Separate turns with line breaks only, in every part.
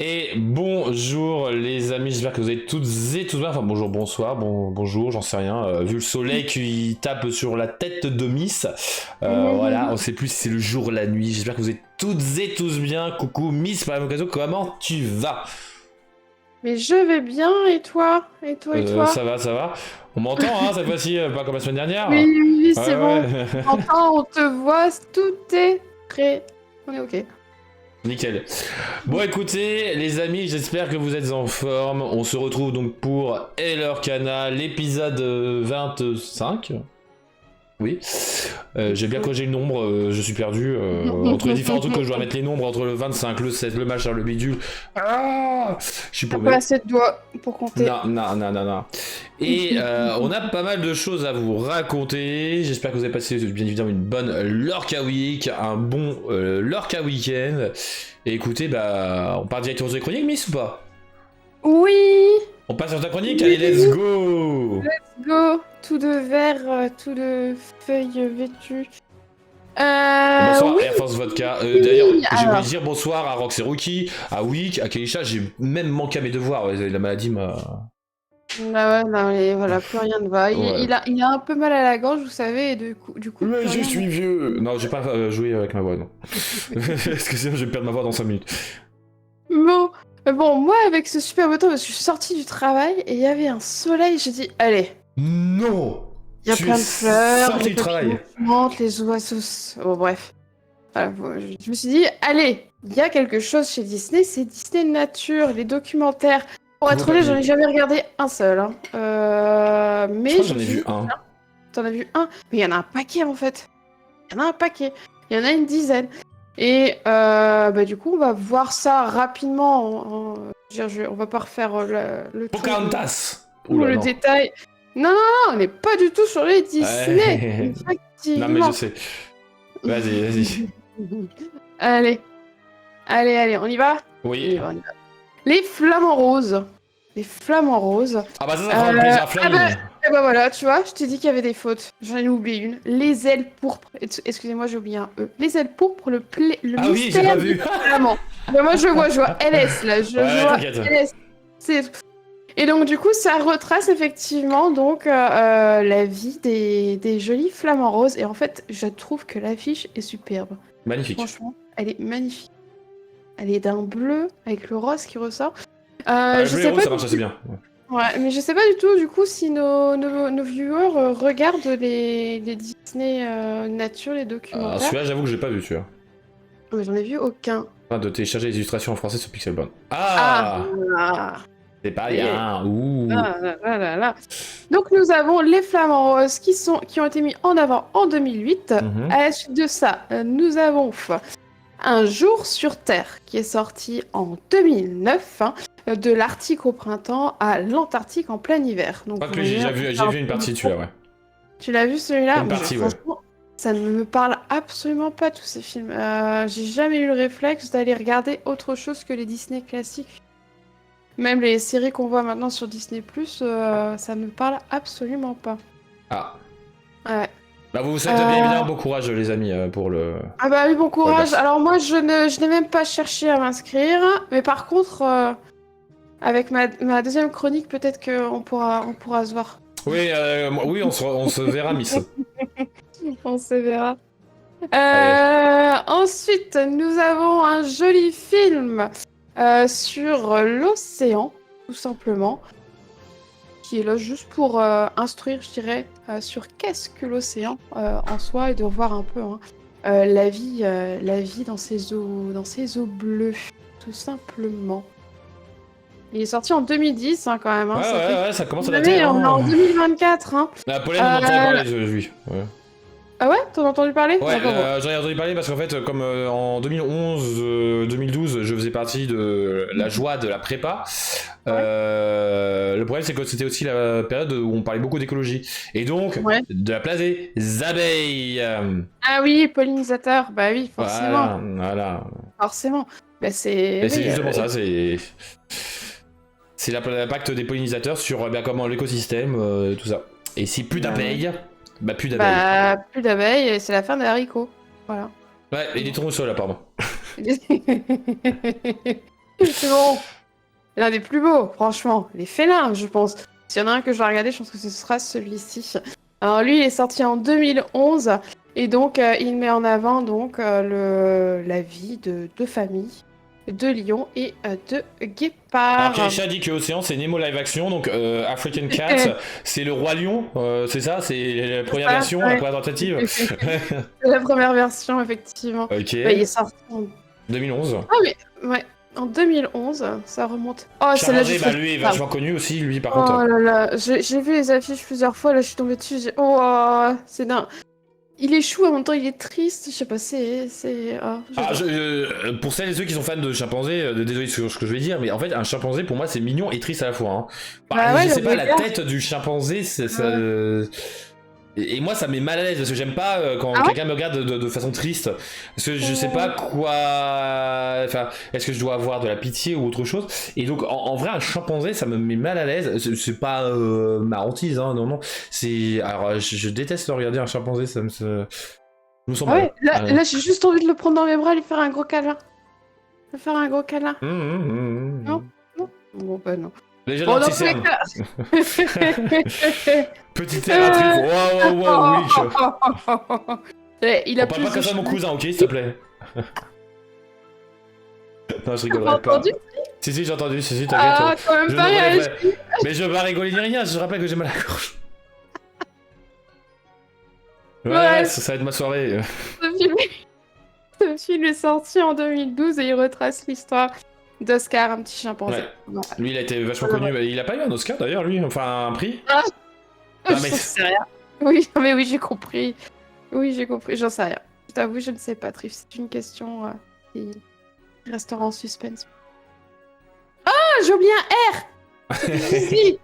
Et bonjour les amis, j'espère que vous êtes toutes et tous bien. Enfin bonjour, bonsoir, bonjour, j'en sais rien. Vu le soleil qui tape sur la tête de Miss, voilà, on sait plus si c'est le jour ou la nuit. J'espère que vous êtes toutes et tous bien. Coucou Miss, par la même occasion, comment tu vas?
Mais je vais bien, et toi? Et toi, et toi?
Ça va, ça va. On m'entend, hein, cette fois-ci, pas comme la semaine
Oui,
dernière.
oui, oui, c'est bon.
Ouais,
On t'entend, on te voit, tout est prêt. On est OK.
nickel. Bon écoutez les amis, j'espère que vous êtes en forme. On se retrouve donc pour Heller Canal, l'épisode 25. Oui. J'ai bien corrigé le nombre, je suis perdu. Entre les différents trucs que je dois mettre les nombres, entre le 25, le 7, le machin, le bidule. Ah, je suis
T'as pas
paumé.
assez de doigts pour compter.
Non, non, non, non, non. Et on a pas mal de choses à vous raconter. J'espère que vous avez passé bien évidemment une bonne Lorca Week, un bon Lorca Weekend. Et écoutez, bah, on part directement sur les chroniques, Miss, ou pas?
Oui,
On passe sur ta chronique? Allez, let's
oui,
go!
let's go. Tout de vert, tout de feuilles vêtues.
Bonsoir
Oui,
Air Force Vodka. D'ailleurs,
oui.
j'ai oublié de
Alors,
dire bonsoir à Rox et Rookie, à Wick, à Keisha. J'ai même manqué à mes devoirs. Ouais, la maladie m'a.
ah ouais, non, mais voilà, plus rien ne va.
Ouais.
Il a un peu mal à la gorge, vous savez, et du coup,
Mais
plus
je
rien ne
suis vieux. Non, j'ai pas joué avec ma voix, non. Parce que sinon, je vais perdre ma voix dans 5 minutes.
Bon, bon, moi avec ce super beau temps, parce que je suis sortie du travail et il y avait un soleil, j'ai dit, allez,
Non!
il y a
Tu es
plein de fleurs,
sorti
les
du travail.
papillons chantent, les oiseaux... Bon, bref. Voilà, bon, je me suis dit, allez, il y a quelque chose chez Disney, c'est Disney Nature, les documentaires. Pour
Coucou
être honnête, j'en ai
papy.
jamais regardé un seul, hein.
Je crois
Mais
que
je
j'en
me
ai
suis
vu
dit,
un.
t'en as vu un? Mais il y en a un paquet en fait. Il y en a un paquet. Il y en a une dizaine. Et bah, du coup, on va voir ça rapidement. Je veux dire, on va pas refaire le tour de
Pocahontas!
tout
Oula,
le
non.
détail. Non, non, non, on n'est pas du tout sur les Disney.
Ouais. Non, mais je
Effectivement.
sais. Vas-y, vas-y.
Allez, allez, on y va? On
Oui.
y va, on y va. Les flamants roses. Les flamants roses.
Ah bah ça fera le plaisir à
Ah bah,
Flamine.
eh bah voilà, tu vois, je t'ai dit qu'il y avait des fautes. J'en ai oublié une. Les ailes pourpres. Excusez-moi, j'ai oublié un E. Les ailes pourpres, le
Ah oui, j'ai pas
mystère des
vu.
flamands. Bah, moi, je vois LS, là. Je
Ouais,
vois
t'inquiète.
LS. C'est... Et donc, du coup, ça retrace effectivement donc la vie des jolis flamants roses. Et en fait, je trouve que l'affiche est superbe.
Magnifique.
Franchement, elle est magnifique. Elle est d'un bleu avec le rose qui ressort.
Ah, le
Je
bleu
sais
héros,
pas
ça
du
marche assez bien. Ouais.
Ouais, mais je sais pas du tout, du coup, si nos viewers regardent les Disney Nature, les
Alors
documentaires.
celui-là, j'avoue que j'ai pas vu, celui-là.
Mais j'en ai vu aucun.
En train de télécharger les illustrations en français sur Pixelborn.
Ah!
Ah!
Ah,
C'est pas
aïe, aïe.
bien. Ouh.
Ah, là, là, là, là. Donc nous avons les Flamants Roses qui ont été mis en avant en 2008.
Mhm.
À la suite de ça, nous avons Un jour sur Terre qui est sorti en 2009, hein, de l'Arctique au printemps à l'Antarctique en plein hiver.
Je
Donc
crois
vous
que j'ai
voyez
déjà
un
vu,
peu
j'ai vu une partie de celui-là, ouais.
Tu l'as vu celui-là?
Une
Mais
partie, ouais.
franchement, ça ne me parle absolument pas tous ces films. J'ai jamais eu le réflexe d'aller regarder autre chose que les Disney classiques. Même les séries qu'on voit maintenant sur Disney+, ça me parle absolument pas.
Ah.
Ouais.
Bah vous vous souhaite bien
Euh,
évidemment bon courage les amis pour le
Ah bah oui, bon
pour le
courage.
perse.
Alors moi, je n'ai même pas cherché à m'inscrire, mais par contre, avec ma deuxième chronique, peut-être on pourra se voir.
Oui, oui, on se verra, Miss.
On se verra.
Allez.
Ensuite, nous avons un joli film sur l'océan, tout simplement, qui est là juste pour instruire, je dirais, sur qu'est-ce que l'océan en soi et de voir un peu hein, la vie dans ces eaux bleues, tout simplement. Il est sorti en 2010 hein, quand même, hein,
Ouais,
ça fait
ouais, ouais, ça commence à
une
dater,
année, on est
hein.
en 2024. Hein.
La Pollen, on en entendait
Euh,
parler, lui. Ouais.
Ah ouais, t'en as entendu parler?
Ouais,
Ah bah bon.
j'en ai entendu parler parce qu'en fait, comme en 2011, 2012, je faisais partie de la joie de la prépa.
Ouais.
Le problème, c'est que c'était aussi la période où on parlait beaucoup d'écologie. Et donc,
Ouais.
de la place des abeilles.
Ah oui, pollinisateur, bah oui, forcément,
Voilà, voilà.
forcément. Bah c'est,
Et c'est
oui,
justement ça, c'est l'impact des pollinisateurs sur comment l'écosystème, tout ça. Et si plus
bah,
d'abeilles, bah plus d'abeilles.
bah, plus d'abeilles, et c'est la fin des haricots. Voilà.
Ouais, et des tournesols, là, pardon.
C'est bon. L'un des plus beaux, franchement. Les félins, je pense. S'il y en a un que je vais regarder, je pense que ce sera celui-ci. Alors lui, il est sorti en 2011 et donc il met en avant donc la vie de deux familles, de lions et de guépards.
Alors Keisha dit que Océan c'est Nemo live action, donc African Cat, c'est le roi lion, c'est ça, c'est la première version,
ouais.
la première tentative.
C'est la première version, effectivement.
Ok.
Bah, il est sorti en...
2011.
Ah mais, ouais, en 2011, ça remonte. Oh, celle-là,
Chargé, bah lui est vachement connu aussi, lui par contre.
Oh là là, j'ai vu les affiches plusieurs fois, là je suis tombée dessus, oh, c'est dingue. Il est chou, en même temps il est triste, je sais pas,
Pour celles et ceux qui sont fans de chimpanzés, désolé sur ce que je vais dire, mais en fait un chimpanzé pour moi c'est mignon et triste à la fois. Hein.
Bah ouais,
je sais pas, la
regarde.
tête du chimpanzé, ça... Et moi ça met mal à l'aise parce que j'aime pas quand
Ah ouais
quelqu'un me regarde de façon triste. Parce que je sais pas quoi. Enfin, est-ce que je dois avoir de la pitié ou autre chose. Et donc en vrai, un chimpanzé ça me met mal à l'aise. C'est pas ma hantise, hein, non, non. C'est. Alors je déteste regarder un chimpanzé, ça me. Je me sens
Ah
mal.
ouais, là j'ai juste envie de le prendre dans mes bras et lui faire un gros câlin. Lui faire un gros câlin. Non. Bon bah non.
Déjà
Bon,
dans
dans
le
tous les
cerne.
cas.
Petite air à truc. Wow, Wish.
Il a
On parle
plus
pas comme ça de mon
cheveux.
cousin, ok, s'il te plaît. Non, je rigolerai
T'as
pas.
entendu?
Si, j'ai entendu, si,
Ah,
t'inquiète.
quand même
Je
pas
ne
réagi.
relèverai. Mais je vais pas rigoler ni rien, je rappelle que j'ai mal à la gorge. Ouais, ça va être ma soirée.
Ce film est sorti en 2012 et il retrace l'histoire d'Oscar, un petit chimpanzé.
Ouais.
Voilà.
Lui, il a été vachement connu. Mais il a pas eu un Oscar d'ailleurs, lui, enfin un prix.
J'en
mais-
sais rien. Oui, mais oui, j'ai compris. Oui, j'ai compris, j'en sais rien. Je t'avoue, je ne sais pas, Trif. C'est une question qui restera en suspense. Ah, j'ai oublié un R! Grizzly!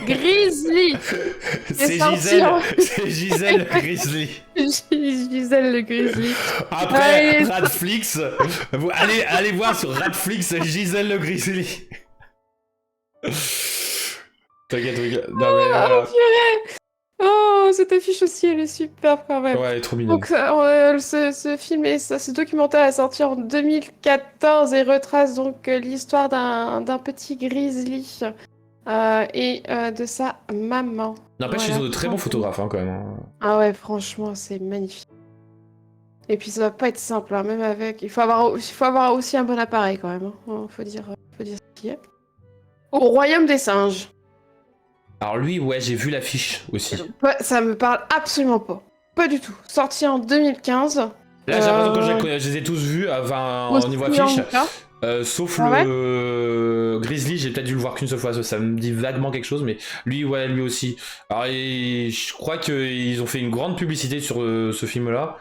Grizzly!
C'est
sorti
Gisèle,
en-
c'est Gisèle Grizzly.
Gisèle le Grizzly.
Après
Allez.
Radflix, allez voir sur Radflix Gisèle le Grizzly. T'inquiète. Non mais
Oh,
voilà.
purée! Oh, cette affiche aussi, elle est superbe quand même.
Ouais, elle est trop mignonne.
Donc, ce film, ce documentaire est sorti en 2014 et retrace donc l'histoire d'un petit grizzly et de sa maman.
N'empêche,
Voilà,
ils sont de très bons photographes hein, quand même. Hein.
Ah ouais, franchement, c'est magnifique. Et puis ça va pas être simple, hein, même avec. Il faut avoir aussi un bon appareil quand même. Hein. Faut dire ce qu'il y a. Au royaume des singes.
Alors lui, ouais, j'ai vu l'affiche aussi.
Ouais, ça me parle absolument pas. Pas du tout. Sorti en 2015.
Là, j'ai l'impression que je les ai tous vus, enfin, au niveau affiche. Sauf
Ah
le Grizzly, j'ai peut-être dû le voir qu'une seule fois, ça me dit vaguement quelque chose, mais lui, ouais, lui aussi. Alors, je crois qu'ils ont fait une grande publicité sur ce film-là,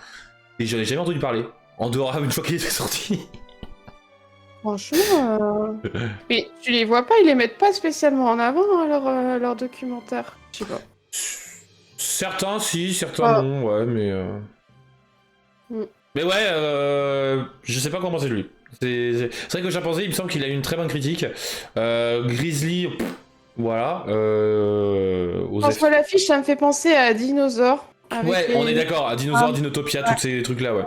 et j'en ai jamais entendu parler, en dehors une fois qu'il était sorti.
Franchement, mais tu les vois pas, ils les mettent pas spécialement en avant hein, leur documentaire. Je sais pas.
Certains si, certains non, ouais, mais... Mais ouais, je sais pas comment c'est lui. C'est vrai que Chimpanzé, il me semble qu'il a eu une très bonne critique. Grizzly, voilà.
Quand je vois l'affiche, ça me fait penser à Dinosaure.
Ouais, on est d'accord, à Dinosaure, Dinotopia, tous ces trucs-là, ouais.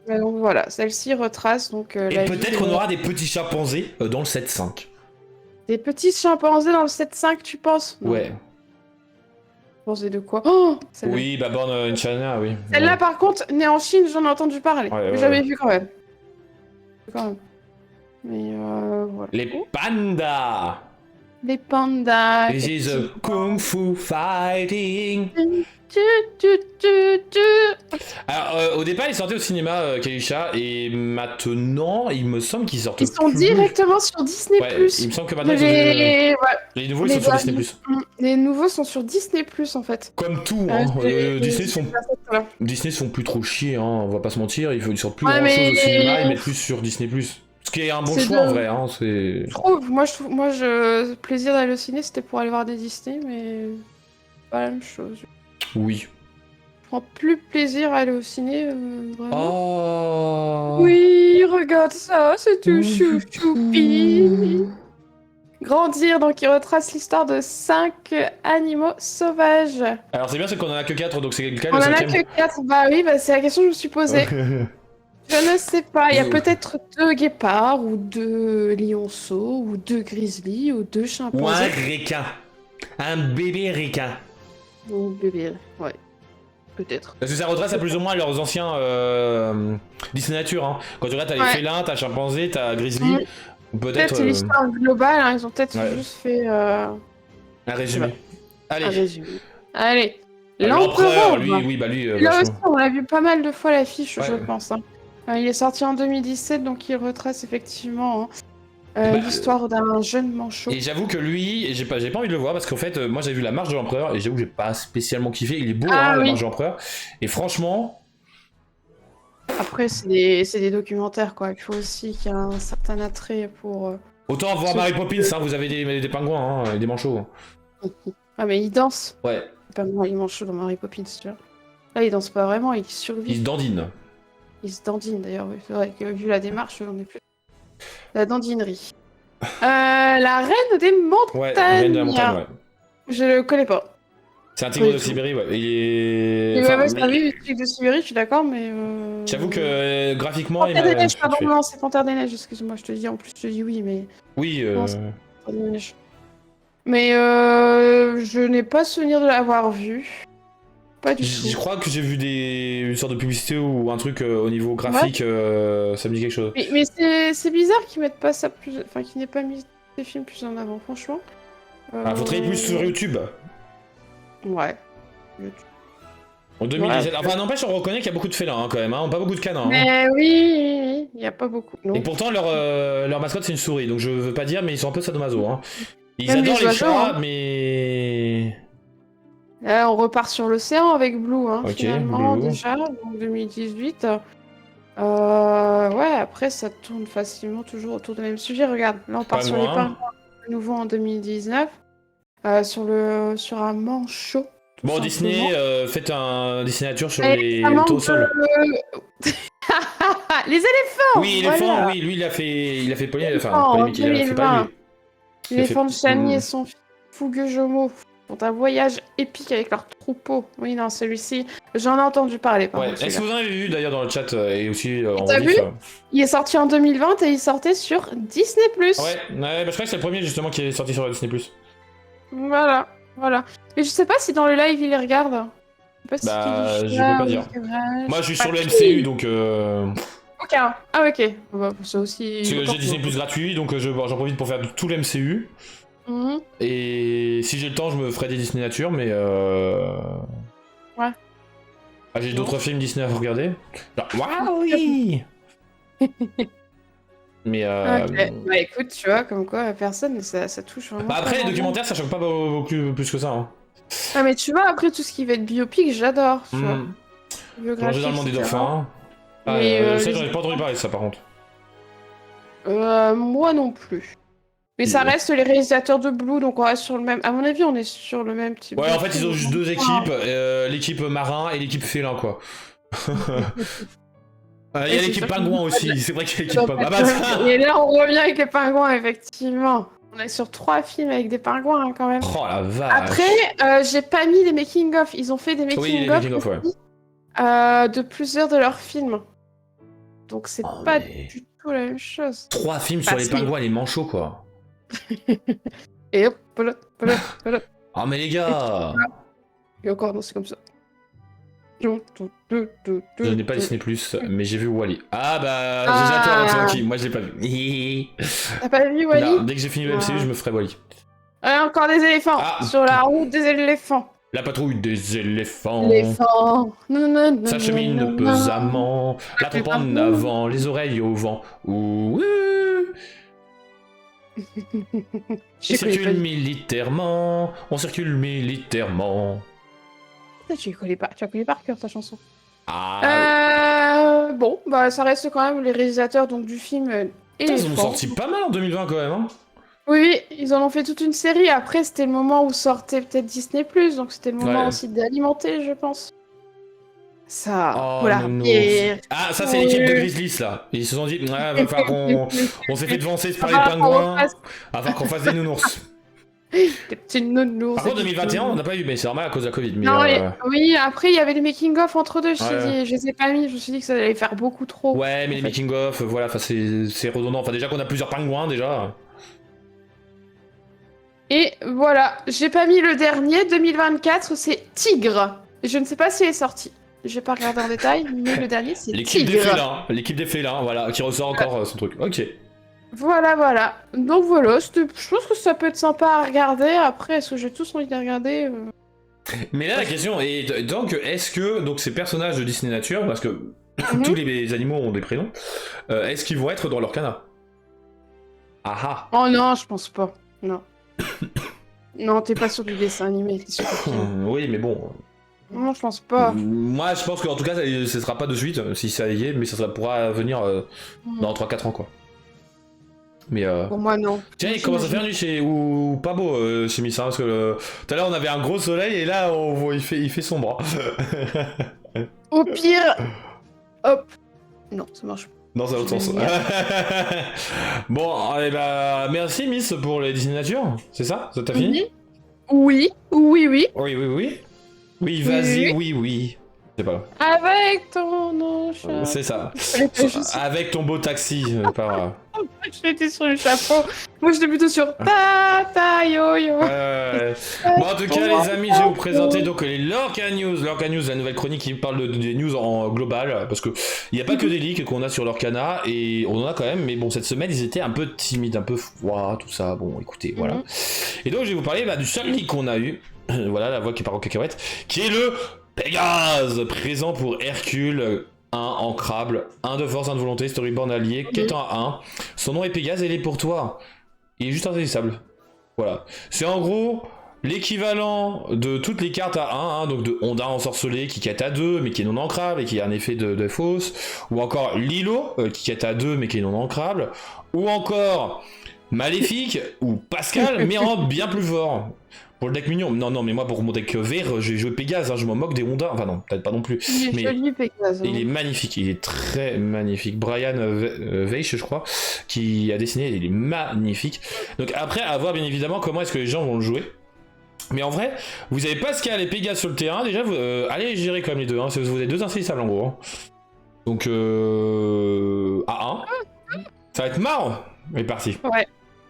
Mais donc voilà, celle-ci retrace donc.
Et peut-être qu'on aura des petits chimpanzés dans le 7.5.
Des petits chimpanzés dans le 7.5, tu penses? Non.
Ouais.
Chimpanzés de quoi? Oh,
oui, bah Born in China, oui.
Celle-là, par contre, née en Chine, j'en ai entendu parler.
Ouais,
mais jamais vu quand même. Mais voilà.
Les pandas.
Les pandas.
This is a kung fu fighting. Alors, au départ, ils sortaient au cinéma, Kaisha, et maintenant, il me semble qu'ils sortent.
Ils sont directement sur Disney+.
Ouais, il me semble que maintenant,
les
nouveaux, ils sont sur Disney+.
Les nouveaux sont sur Disney+, en fait.
Comme tout, hein. Disney se font plus trop chier, hein, on va pas se mentir, ils sortent plus grand chose au cinéma, ils mettent plus sur Disney+. Ce qui est un bon choix en vrai, hein, c'est...
Plaisir d'aller au ciné, c'était pour aller voir des Disney, mais pas la même chose.
Oui.
Je prends plus plaisir à aller au ciné,
Oh.
vraiment. Oui, regarde ça, c'est tout choupi. Grandir, donc il retrace l'histoire de 5 animaux sauvages.
Alors c'est bien, c'est qu'on en a que 4, donc c'est lequel
On
le
en a
cinquième?
que 4, bah oui, bah c'est la question que je me suis posée. Je ne sais pas, il y a peut-être 2 guépards, ou 2 lionceaux, ou 2 grizzlies, ou 2
Ou un
chimpanzés.
requin. Un bébé requin.
Ou bébé, ouais, peut-être.
Parce que ça retrace à plus ou moins leurs anciens Disney Nature. Hein. Quand tu regardes, t'as les
Ouais.
félins, t'as chimpanzé, t'as grizzly. Ou peut-être
Peut-être c'est l'histoire globale, hein, ils ont peut-être
ouais.
juste fait
un résumé. Allez.
un résumé. Allez,
L'empereur,
l'empereur.
lui, oui, bah lui,
Là aussi,
vachement.
on l'a vu pas mal de fois l'affiche, je
Ouais.
pense. Hein. Il est sorti en 2017, donc il retrace effectivement
Bah,
l'histoire d'un jeune manchot.
Et j'avoue que lui, j'ai pas envie de le voir parce qu'en fait, moi j'avais vu la marche de l'empereur et j'avoue que j'ai pas spécialement kiffé. Il est beau,
Ah
hein, la
oui.
marche de l'empereur. Et franchement,
Après, c'est des documentaires, quoi. Il faut aussi qu'il y ait un certain attrait pour...
autant voir
Ce-
Mary Poppins, hein, vous avez des pingouins, hein, et des manchots.
Ah, mais il danse.
Ouais,
C'est pas moi, il manchot dans Mary Poppins, tu vois. Là, il danse pas vraiment, il survit.
ils se dandinent.
Il se dandine, d'ailleurs. Oui. C'est vrai que vu la démarche, on est plus... La dandinerie. La reine des montagnes.
Ouais, reine de la montagne, ouais.
Je le connais pas.
C'est un tigre
Oui,
de
tout.
Sibérie, ouais. Il est.
Et
Enfin,
ouais, c'est un vieux truc de Sibérie, je suis d'accord, mais...
j'avoue que graphiquement,
Panthère des
m'a
Neiges, pardon,
tué.
non, c'est Panthère des Neiges, excuse-moi, je te dis, en plus, je te dis oui, mais...
Oui,
Non, c'est Panthère des Neiges. Mais je n'ai pas souvenir de l'avoir vu. Pas du
je
tout.
crois que j'ai vu une sorte de publicité ou un truc au niveau graphique, ça me dit quelque chose.
Mais c'est bizarre qu'ils mettent pas ça plus... Enfin, qu'ils n'aient pas mis ces films plus en avant, franchement.
Ah, faut travailler plus sur YouTube.
Ouais.
En 2017.
Ouais.
Enfin, n'empêche, on reconnaît qu'il y a beaucoup de félins hein, quand même, hein. Pas beaucoup de canins. Hein.
Mais oui, il n'y a pas beaucoup. Non.
Et pourtant, leur mascotte, c'est une souris, donc je veux pas dire, mais ils sont un peu sadomaso. Hein. Ils
Même
adorent
les
les
oiseaux,
chats,
hein.
mais.
Là, on repart sur l'océan avec Blue, hein,
Ok,
finalement,
Blue.
déjà, donc 2018. Ouais, après, ça tourne facilement toujours autour du même sujet. Regarde, là, on part sur les
Pingouin.
pingouins de nouveau en 2019, sur un manchot. tout
Bon,
simplement.
Disney, faites un Disney Nature sur
Et
les
ça manque
taureaux-sols.
Les éléphants.
Oui, éléphant,
voilà.
oui, lui, il a fait Polly, enfin,
En
polémique, il a fait pas
2020.
lui.
L'éléphant de Chani
Hmm.
et son fougueux Jomo font un voyage épique avec leur troupeau. Oui, non, celui-ci, j'en ai entendu parler. Par
Ouais,
contre,
est-ce que
celui-là.
vous en avez vu d'ailleurs dans le chat et aussi en
T'as
rediff
vu Il est sorti en 2020 et il sortait sur Disney+.
Ouais, bah, je crois que c'est le premier justement qui est sorti sur Disney+.
Voilà, voilà. Mais je sais pas si dans le live il les regarde. Je sais pas si
Bah,
Kevin
je
Chat
peux pas
ou
dire.
Kevin-
Moi, je suis
sais
sur
pas
le
qui.
MCU, donc...
Ok. Ah, ok. Bah, c'est aussi...
Parce que j'ai
important.
Disney+ gratuit, donc j'en profite pour faire tout le MCU.
Mhm.
Et si j'ai le temps, je me ferai des Disney Nature, mais...
Ouais.
Ah, j'ai
Non.
d'autres films Disney à regarder. Genre, waouh, oui. Mais...
Ok. Bah écoute, tu vois, comme quoi, personne, ça touche vraiment.
Bah, après,
pas
les
grand
documentaires, ça choque pas beaucoup plus que ça. Hein.
monde. Ah, mais tu vois, après tout ce qui va être biopic, j'adore, tu vois.
Plonger dans le monde des
Biographique,
dauphins. Ah,
Mais,
ça,
les-
j'en ai pas entendu parler de ça, par contre.
moi non plus. Mais ça reste les réalisateurs de Blue, donc on reste sur le même... À mon avis, on est sur le même type
Ouais,
de
en fait, ils
film.
ont juste deux équipes, l'équipe marin et l'équipe félin, quoi. Il y a
Et c'est
l'équipe
sûr
pingouin
qu'il-
aussi, c'est vrai qu'il y a l'équipe
Donc,
pingouin. Ah bah ça.
Et là, on revient avec les pingouins, effectivement. On est sur 3 films avec des pingouins, hein, quand même.
Oh la vache.
Après, j'ai pas mis les making-of. Ils ont fait des
Oui, les
making-of
making-of, ouais.
de plusieurs de leurs films. Donc, c'est
Oh,
pas
mais-
du tout la même chose.
3 films sur
Bah,
les
si.
pingouins et les manchots, quoi.
Et hop, voilà, voilà, voilà.
Ah mais les gars.
Et encore, non, c'est comme ça.
Je n'ai pas Disney+, mais j'ai vu Wall-E. Ah bah,
Ah.
j'ai toi, tranquille, moi je l'ai pas vu.
T'as pas vu, Wally?
Non, dès que j'ai fini le MCU, je me ferai Wall-E.
Encore des éléphants.
Ah.
Sur la route des éléphants.
La patrouille des éléphants.
Éléphants.
S'achemine pesamment, la trompe en avant, les oreilles au vent. Ouh, on circule militairement, on circule militairement.
Tu la connais pas, tu la connais par cœur ta chanson.
Ah,
Bon, bah ça reste quand même les réalisateurs donc du film
putain, ils en ont
Éléphant.
sorti pas mal en 2020 quand même. Hein.
Oui, ils en ont fait toute une série. Après, c'était le moment où sortait peut-être Disney+, donc c'était le moment
Ouais.
aussi d'alimenter, je pense. Ça,
Oh,
voilà.
nounours.
Et...
Ah, ça c'est l'équipe de Grizzlies là. Ils se sont dit, ouais, va falloir qu'on. On s'est fait devancer par les
Ah, on
pingouins.
refasse-
Va falloir qu'on fasse des nounours.
Des petits nounours.
Par contre, 2021, on n'a pas eu, mais c'est normal à cause de la Covid. Mais,
Non, oui, après, il y avait les making-of entre deux, je t'ai
Ouais.
dit. Je les ai pas mis, je me suis dit que ça allait faire beaucoup trop.
Ouais, mais
en
les
fait.
making-of, voilà, c'est redondant. Enfin, déjà qu'on a plusieurs pingouins, déjà.
Et voilà, j'ai pas mis le dernier, 2024, c'est Tigre. Je ne sais pas s'il est sorti. Je vais pas regarder en détail, mais le dernier, c'est
L'équipe des
Tigre.
félins. L'équipe des félins, voilà, qui ressort encore son truc. Ok.
Voilà. Donc voilà, je pense que ça peut être sympa à regarder. Après, est-ce que j'ai tous envie de les regarder
Mais là, la question est donc, est-ce que donc ces personnages de Disney Nature, parce que
Mhm.
tous les animaux ont des prénoms, est-ce qu'ils vont être dans leur canard? Ah ah.
Oh non, je pense pas. Non. Non, t'es pas sur du dessin animé, t'es sur du film.
Oui, mais bon.
Non, je pense pas.
Moi, je pense qu'en tout cas, ce sera pas de suite, si ça y est, mais ça pourra venir dans 3-4 ans, quoi. Mais
Pour moi, non.
tiens, il
Moi,
commence à
j'imagine.
faire nuit chez ou pas beau chez Miss, hein, parce que tout à l'heure on avait un gros soleil et là on voit il fait sombre.
Au pire, hop. Non, ça marche pas.
Dans un autre
Je vais
sens.
le lire.
Bon, allez, bah merci Miss pour les Disney Nature, c'est ça? Ça t'a fini?
Oui.
Oui, oui, oui. Oui, vas-y,
Oui.
oui. C'est pas grave.
Avec ton nom, chat.
C'est ça.
J'étais juste-
Avec ton beau taxi, pas grave.
J'étais sur le chapeau. Moi, j'étais plutôt sur ta yo yo.
Bon, en tout cas, les amis, je vais vous présenter donc les Lorca News. Lorca News, la nouvelle chronique qui parle des news en global. Parce qu'il n'y a pas que des leaks qu'on a sur Lorcana, et on en a quand même. Mais bon, cette semaine, ils étaient un peu timides, un peu froids, tout ça. Bon, écoutez, voilà. Et donc, je vais vous parler du seul leak qu'on a eu. Voilà, la voix qui part en cacahuète. Qui est le Pégase, présent pour Hercule. 1 ancrable, 1 de force, 1 de volonté, storyboard allié, quête en 1. Son nom est Pégase et il est pour toi. Il est juste insaisissable. Voilà. C'est en gros l'équivalent de toutes les cartes à 1, hein, donc de Ondin ensorcelé qui quête à 2 mais qui est non ancrable et qui a un effet de fausse, ou encore Lilo qui quête à 2 mais qui est non ancrable, ou encore Maléfique ou Pascal mais en bien plus fort. Pour le deck mignon, non, mais moi pour mon deck vert, j'ai joué Pégase, hein, je m'en moque des Ondins, enfin non, peut-être pas non plus.
Il est
Mais
joli, Pégase.
il est magnifique, il est très magnifique. Brian Veitch, je crois, qui a dessiné, il est magnifique. Donc après, à voir bien évidemment comment est-ce que les gens vont le jouer. Mais en vrai, vous avez Pascal et Pégase sur le terrain, déjà, allez gérer comme les deux, hein, vous avez deux insaisissables en gros. Hein. Donc, à 1. Ça va être marrant. Mais parti.
Ouais.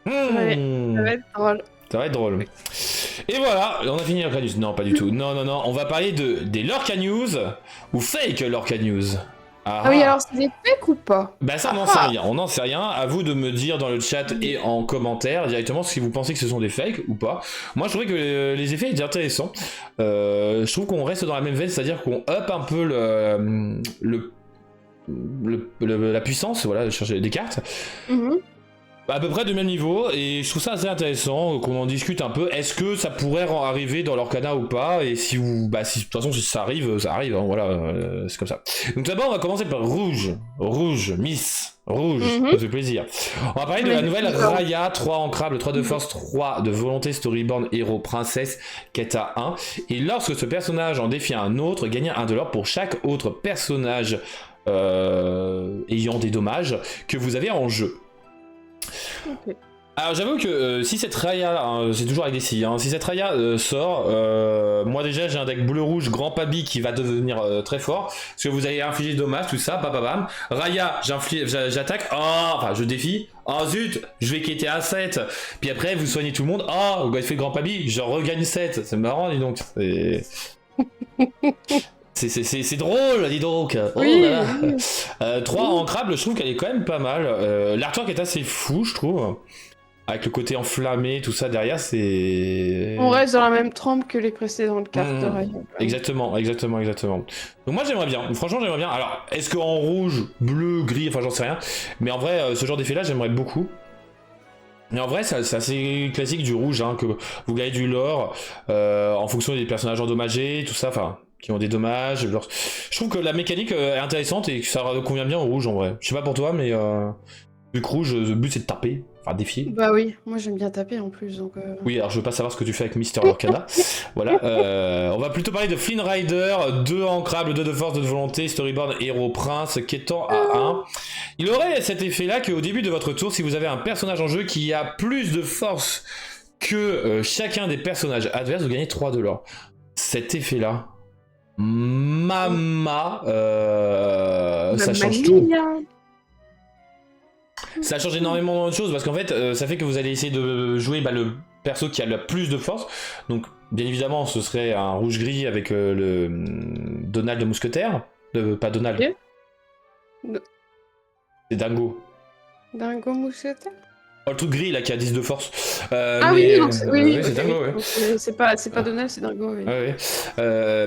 Ouais, ça va être drôle.
Ça va être drôle. Et voilà, on a fini Lorca News. Non, pas du tout. Non, on va parler des Lorca News ou fake Lorca News.
Ah oui, alors c'est des fakes ou pas?
Bah ça, on n'en sait rien. On n'en sait rien. À vous de me dire dans le chat et en commentaire directement si vous pensez que ce sont des fakes ou pas. Moi, je trouvais que les effets étaient intéressants. Je trouve qu'on reste dans la même veine, c'est-à-dire qu'on up un peu la puissance, voilà, de chercher des cartes. À peu près du même niveau, et je trouve ça assez intéressant qu'on en discute un peu. Est-ce que ça pourrait arriver dans Lorcana ou pas? Et si vous, de toute façon, si ça arrive, hein, voilà, c'est comme ça. Donc d'abord, on va commencer par Rouge, Miss Rouge, ça fait plaisir. On va parler de la nouvelle Raya, 3 ancrable, 3 de force, 3 de volonté, storyborn, héros, princesse, quête à 1. Et lorsque ce personnage en défie un autre, gagnez 1 de l'or pour chaque autre personnage ayant des dommages que vous avez en jeu.
Okay.
Alors j'avoue que si cette Raya, hein, c'est toujours avec des si, hein, si cette Raya sort, moi déjà j'ai un deck bleu-rouge grand pabi qui va devenir très fort, parce que vous allez infliger des dommages, tout ça, bam. Raya, j'attaque, enfin je défie, zut, je vais quitter à 7, puis après vous soignez tout le monde, vous avez fait le grand pabi, je regagne 7, c'est marrant dis donc, c'est drôle, dis donc.
Oui,
là là. 3 ancrables, je trouve qu'elle est quand même pas mal. L'artwork est assez fou, je trouve. Avec le côté enflammé, tout ça derrière, c'est...
On reste dans la même trempe que les précédentes cartes de Raya.
Exactement. Donc moi j'aimerais bien, franchement j'aimerais bien. Alors, est-ce qu'en rouge, bleu, gris, enfin j'en sais rien. Mais en vrai, ce genre d'effet là, j'aimerais beaucoup. Mais en vrai, c'est assez classique du rouge, hein, que vous gagnez du lore en fonction des personnages endommagés, tout ça, enfin... qui ont des dommages. Je trouve que la mécanique est intéressante et que ça convient bien au rouge en vrai. Je sais pas pour toi, mais vu que rouge, le but c'est de taper, enfin défier.
Bah oui, moi j'aime bien taper en plus. Donc
Oui, alors je veux pas savoir ce que tu fais avec Mister Lorcana. Voilà. On va plutôt parler de Flynn Rider, 2 ancrables, 2 de force, 2 de volonté, storyboard, héros, prince, quêtant à 1. Il aurait cet effet là qu'au début de votre tour, si vous avez un personnage en jeu qui a plus de force que chacun des personnages adverses vous gagnez 3 de l'or. Cet effet-là, ça change tout. Ça change énormément de choses parce qu'en fait, ça fait que vous allez essayer de jouer le perso qui a le plus de force. Donc, bien évidemment, ce serait un rouge-gris avec le Donald de Mousquetaire. Pas Donald.
Ok.
C'est Dingo.
Dingo Mousquetaire.
Oh, le truc gris là qui a 10 de force.
Oui,
c'est
ok,
Dingo,
oui.
ouais.
Donc, c'est pas Donald, c'est Dingo, oui.
Ouais.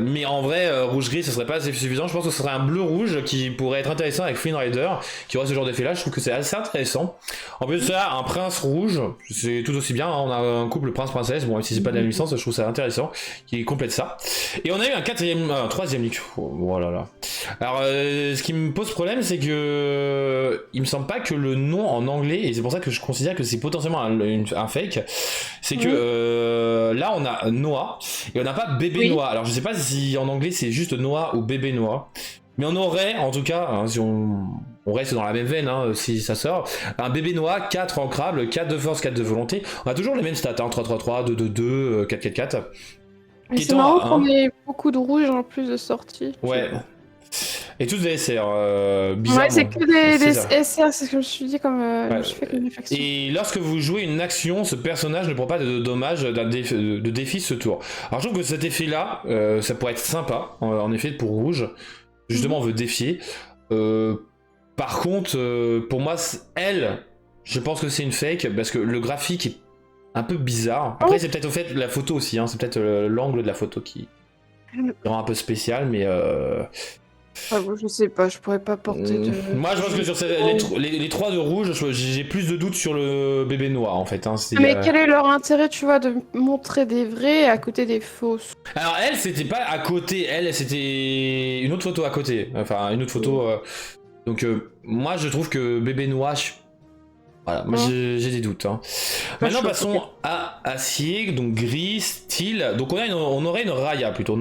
Mais en vrai, rouge-gris, ce serait pas assez suffisant. Je pense que ce serait un bleu-rouge qui pourrait être intéressant avec Flynn Rider, qui aurait ce genre d'effet-là. Je trouve que c'est assez intéressant. En plus de ça, un prince rouge, c'est tout aussi bien. Hein. On a un couple prince-princesse, bon, même si c'est pas de la licence, je trouve ça intéressant, qui complète ça. Et on a eu un troisième leak. Oh là là. Alors, ce qui me pose problème, c'est que il me semble pas que le nom en anglais, et c'est pour ça que je considère que c'est potentiellement un fake, c'est que là on a Noah et on n'a pas bébé Noah. Alors je sais pas si en anglais c'est juste Noah ou bébé Noah, mais on aurait en tout cas, hein, si on reste dans la même veine, hein, si ça sort, un bébé Noah, 4 ancrable, 4 de force, 4 de volonté. On a toujours les mêmes stats, hein, 3-3-3, 2-2-2, 4-4-4.
C'est marrant qu'on ait beaucoup de rouge en plus de sortie.
Ouais. Et tous des SR, bizarrement.
Ouais, c'est que des SR, c'est ce que je me suis dit comme. Je me suis fait comme réflexion.
Et lorsque vous jouez une action, ce personnage ne prend pas de dommages de défi ce tour. Alors je trouve que cet effet-là, ça pourrait être sympa, en effet, pour rouge. Justement, on veut défier. Par contre, pour moi, elle, je pense que c'est une fake, parce que le graphique est un peu bizarre. Après, c'est peut-être au fait la photo aussi, hein, c'est peut-être l'angle de la photo qui rend un peu spécial, mais...
je sais pas, je pourrais pas porter de...
Moi je pense que sur les 3 de rouge, j'ai plus de doutes sur le bébé noir en fait. Hein.
Mais quel est leur intérêt, tu vois, de montrer des vrais à côté des fausses?
Alors elle, c'était pas à côté, elle c'était une autre photo à côté. Enfin une autre photo... Donc moi je trouve que bébé noir... Voilà, moi j'ai des doutes. Hein. Maintenant passons à acier, donc gris, style. Donc on aurait une Raya plutôt,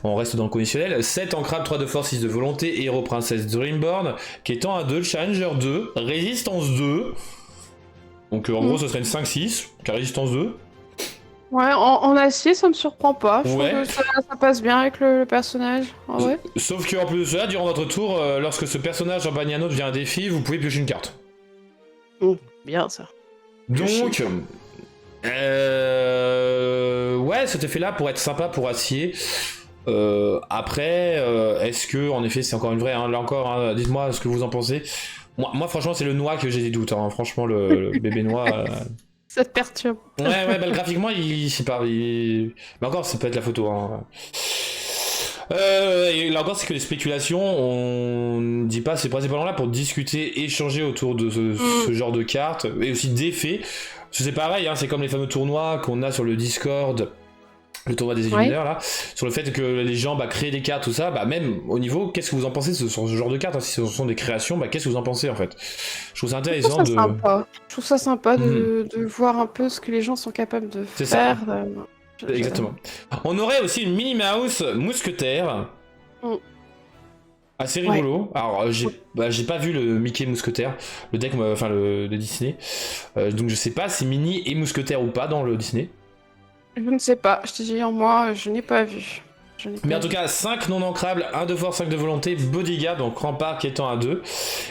on reste dans le conditionnel. 7 en crabe, 3 de force, 6 de volonté, héros princesse Dreamborn, qui est en A2, Challenger 2, résistance 2. Donc en gros ce serait une 5-6, car résistance 2.
Ouais, en acier ça me surprend pas. Je trouve que ça passe bien avec le personnage. Ouais.
Sauf que en plus de cela, durant votre tour, lorsque ce personnage en bagne un autre via un défi, vous pouvez piocher une carte.
Bien ça.
Donc, ouais, cet effet-là pourrait être sympa pour acier. Après, est-ce que, en effet, c'est encore une vraie, hein, là encore, hein, dites-moi ce que vous en pensez. Moi franchement, c'est le noix que j'ai des doutes. Hein. Franchement, le bébé noix.
Ça te perturbe.
Ouais, graphiquement, il c'est pas. Mais encore, ça peut être la photo. Hein. Et là encore, c'est que les spéculations, on dit pas, c'est principalement là pour discuter, échanger autour de ce genre de cartes, et aussi d'effets. C'est pareil, hein, c'est comme les fameux tournois qu'on a sur le Discord, le tournoi des Illumineurs, là, sur le fait que les gens créent des cartes, tout ça, même au niveau, qu'est-ce que vous en pensez sur ce genre de cartes, hein, si ce sont des créations, qu'est-ce que vous en pensez en fait? Je trouve ça intéressant
Je trouve ça sympa de voir un peu ce que les gens sont capables de faire.
Exactement. On aurait aussi une Minnie Mouse mousquetaire. Assez rigolo. Alors, j'ai pas vu le Mickey mousquetaire, le deck, enfin le Disney. Donc je sais pas si Minnie est mousquetaire ou pas dans le Disney.
Je ne sais pas. Je te dis, moi, je n'ai pas vu.
Mais en tout cas, 5 non ancrables, 1 de force, 5 de volonté, bodyguard, donc rempart qui étant à 2.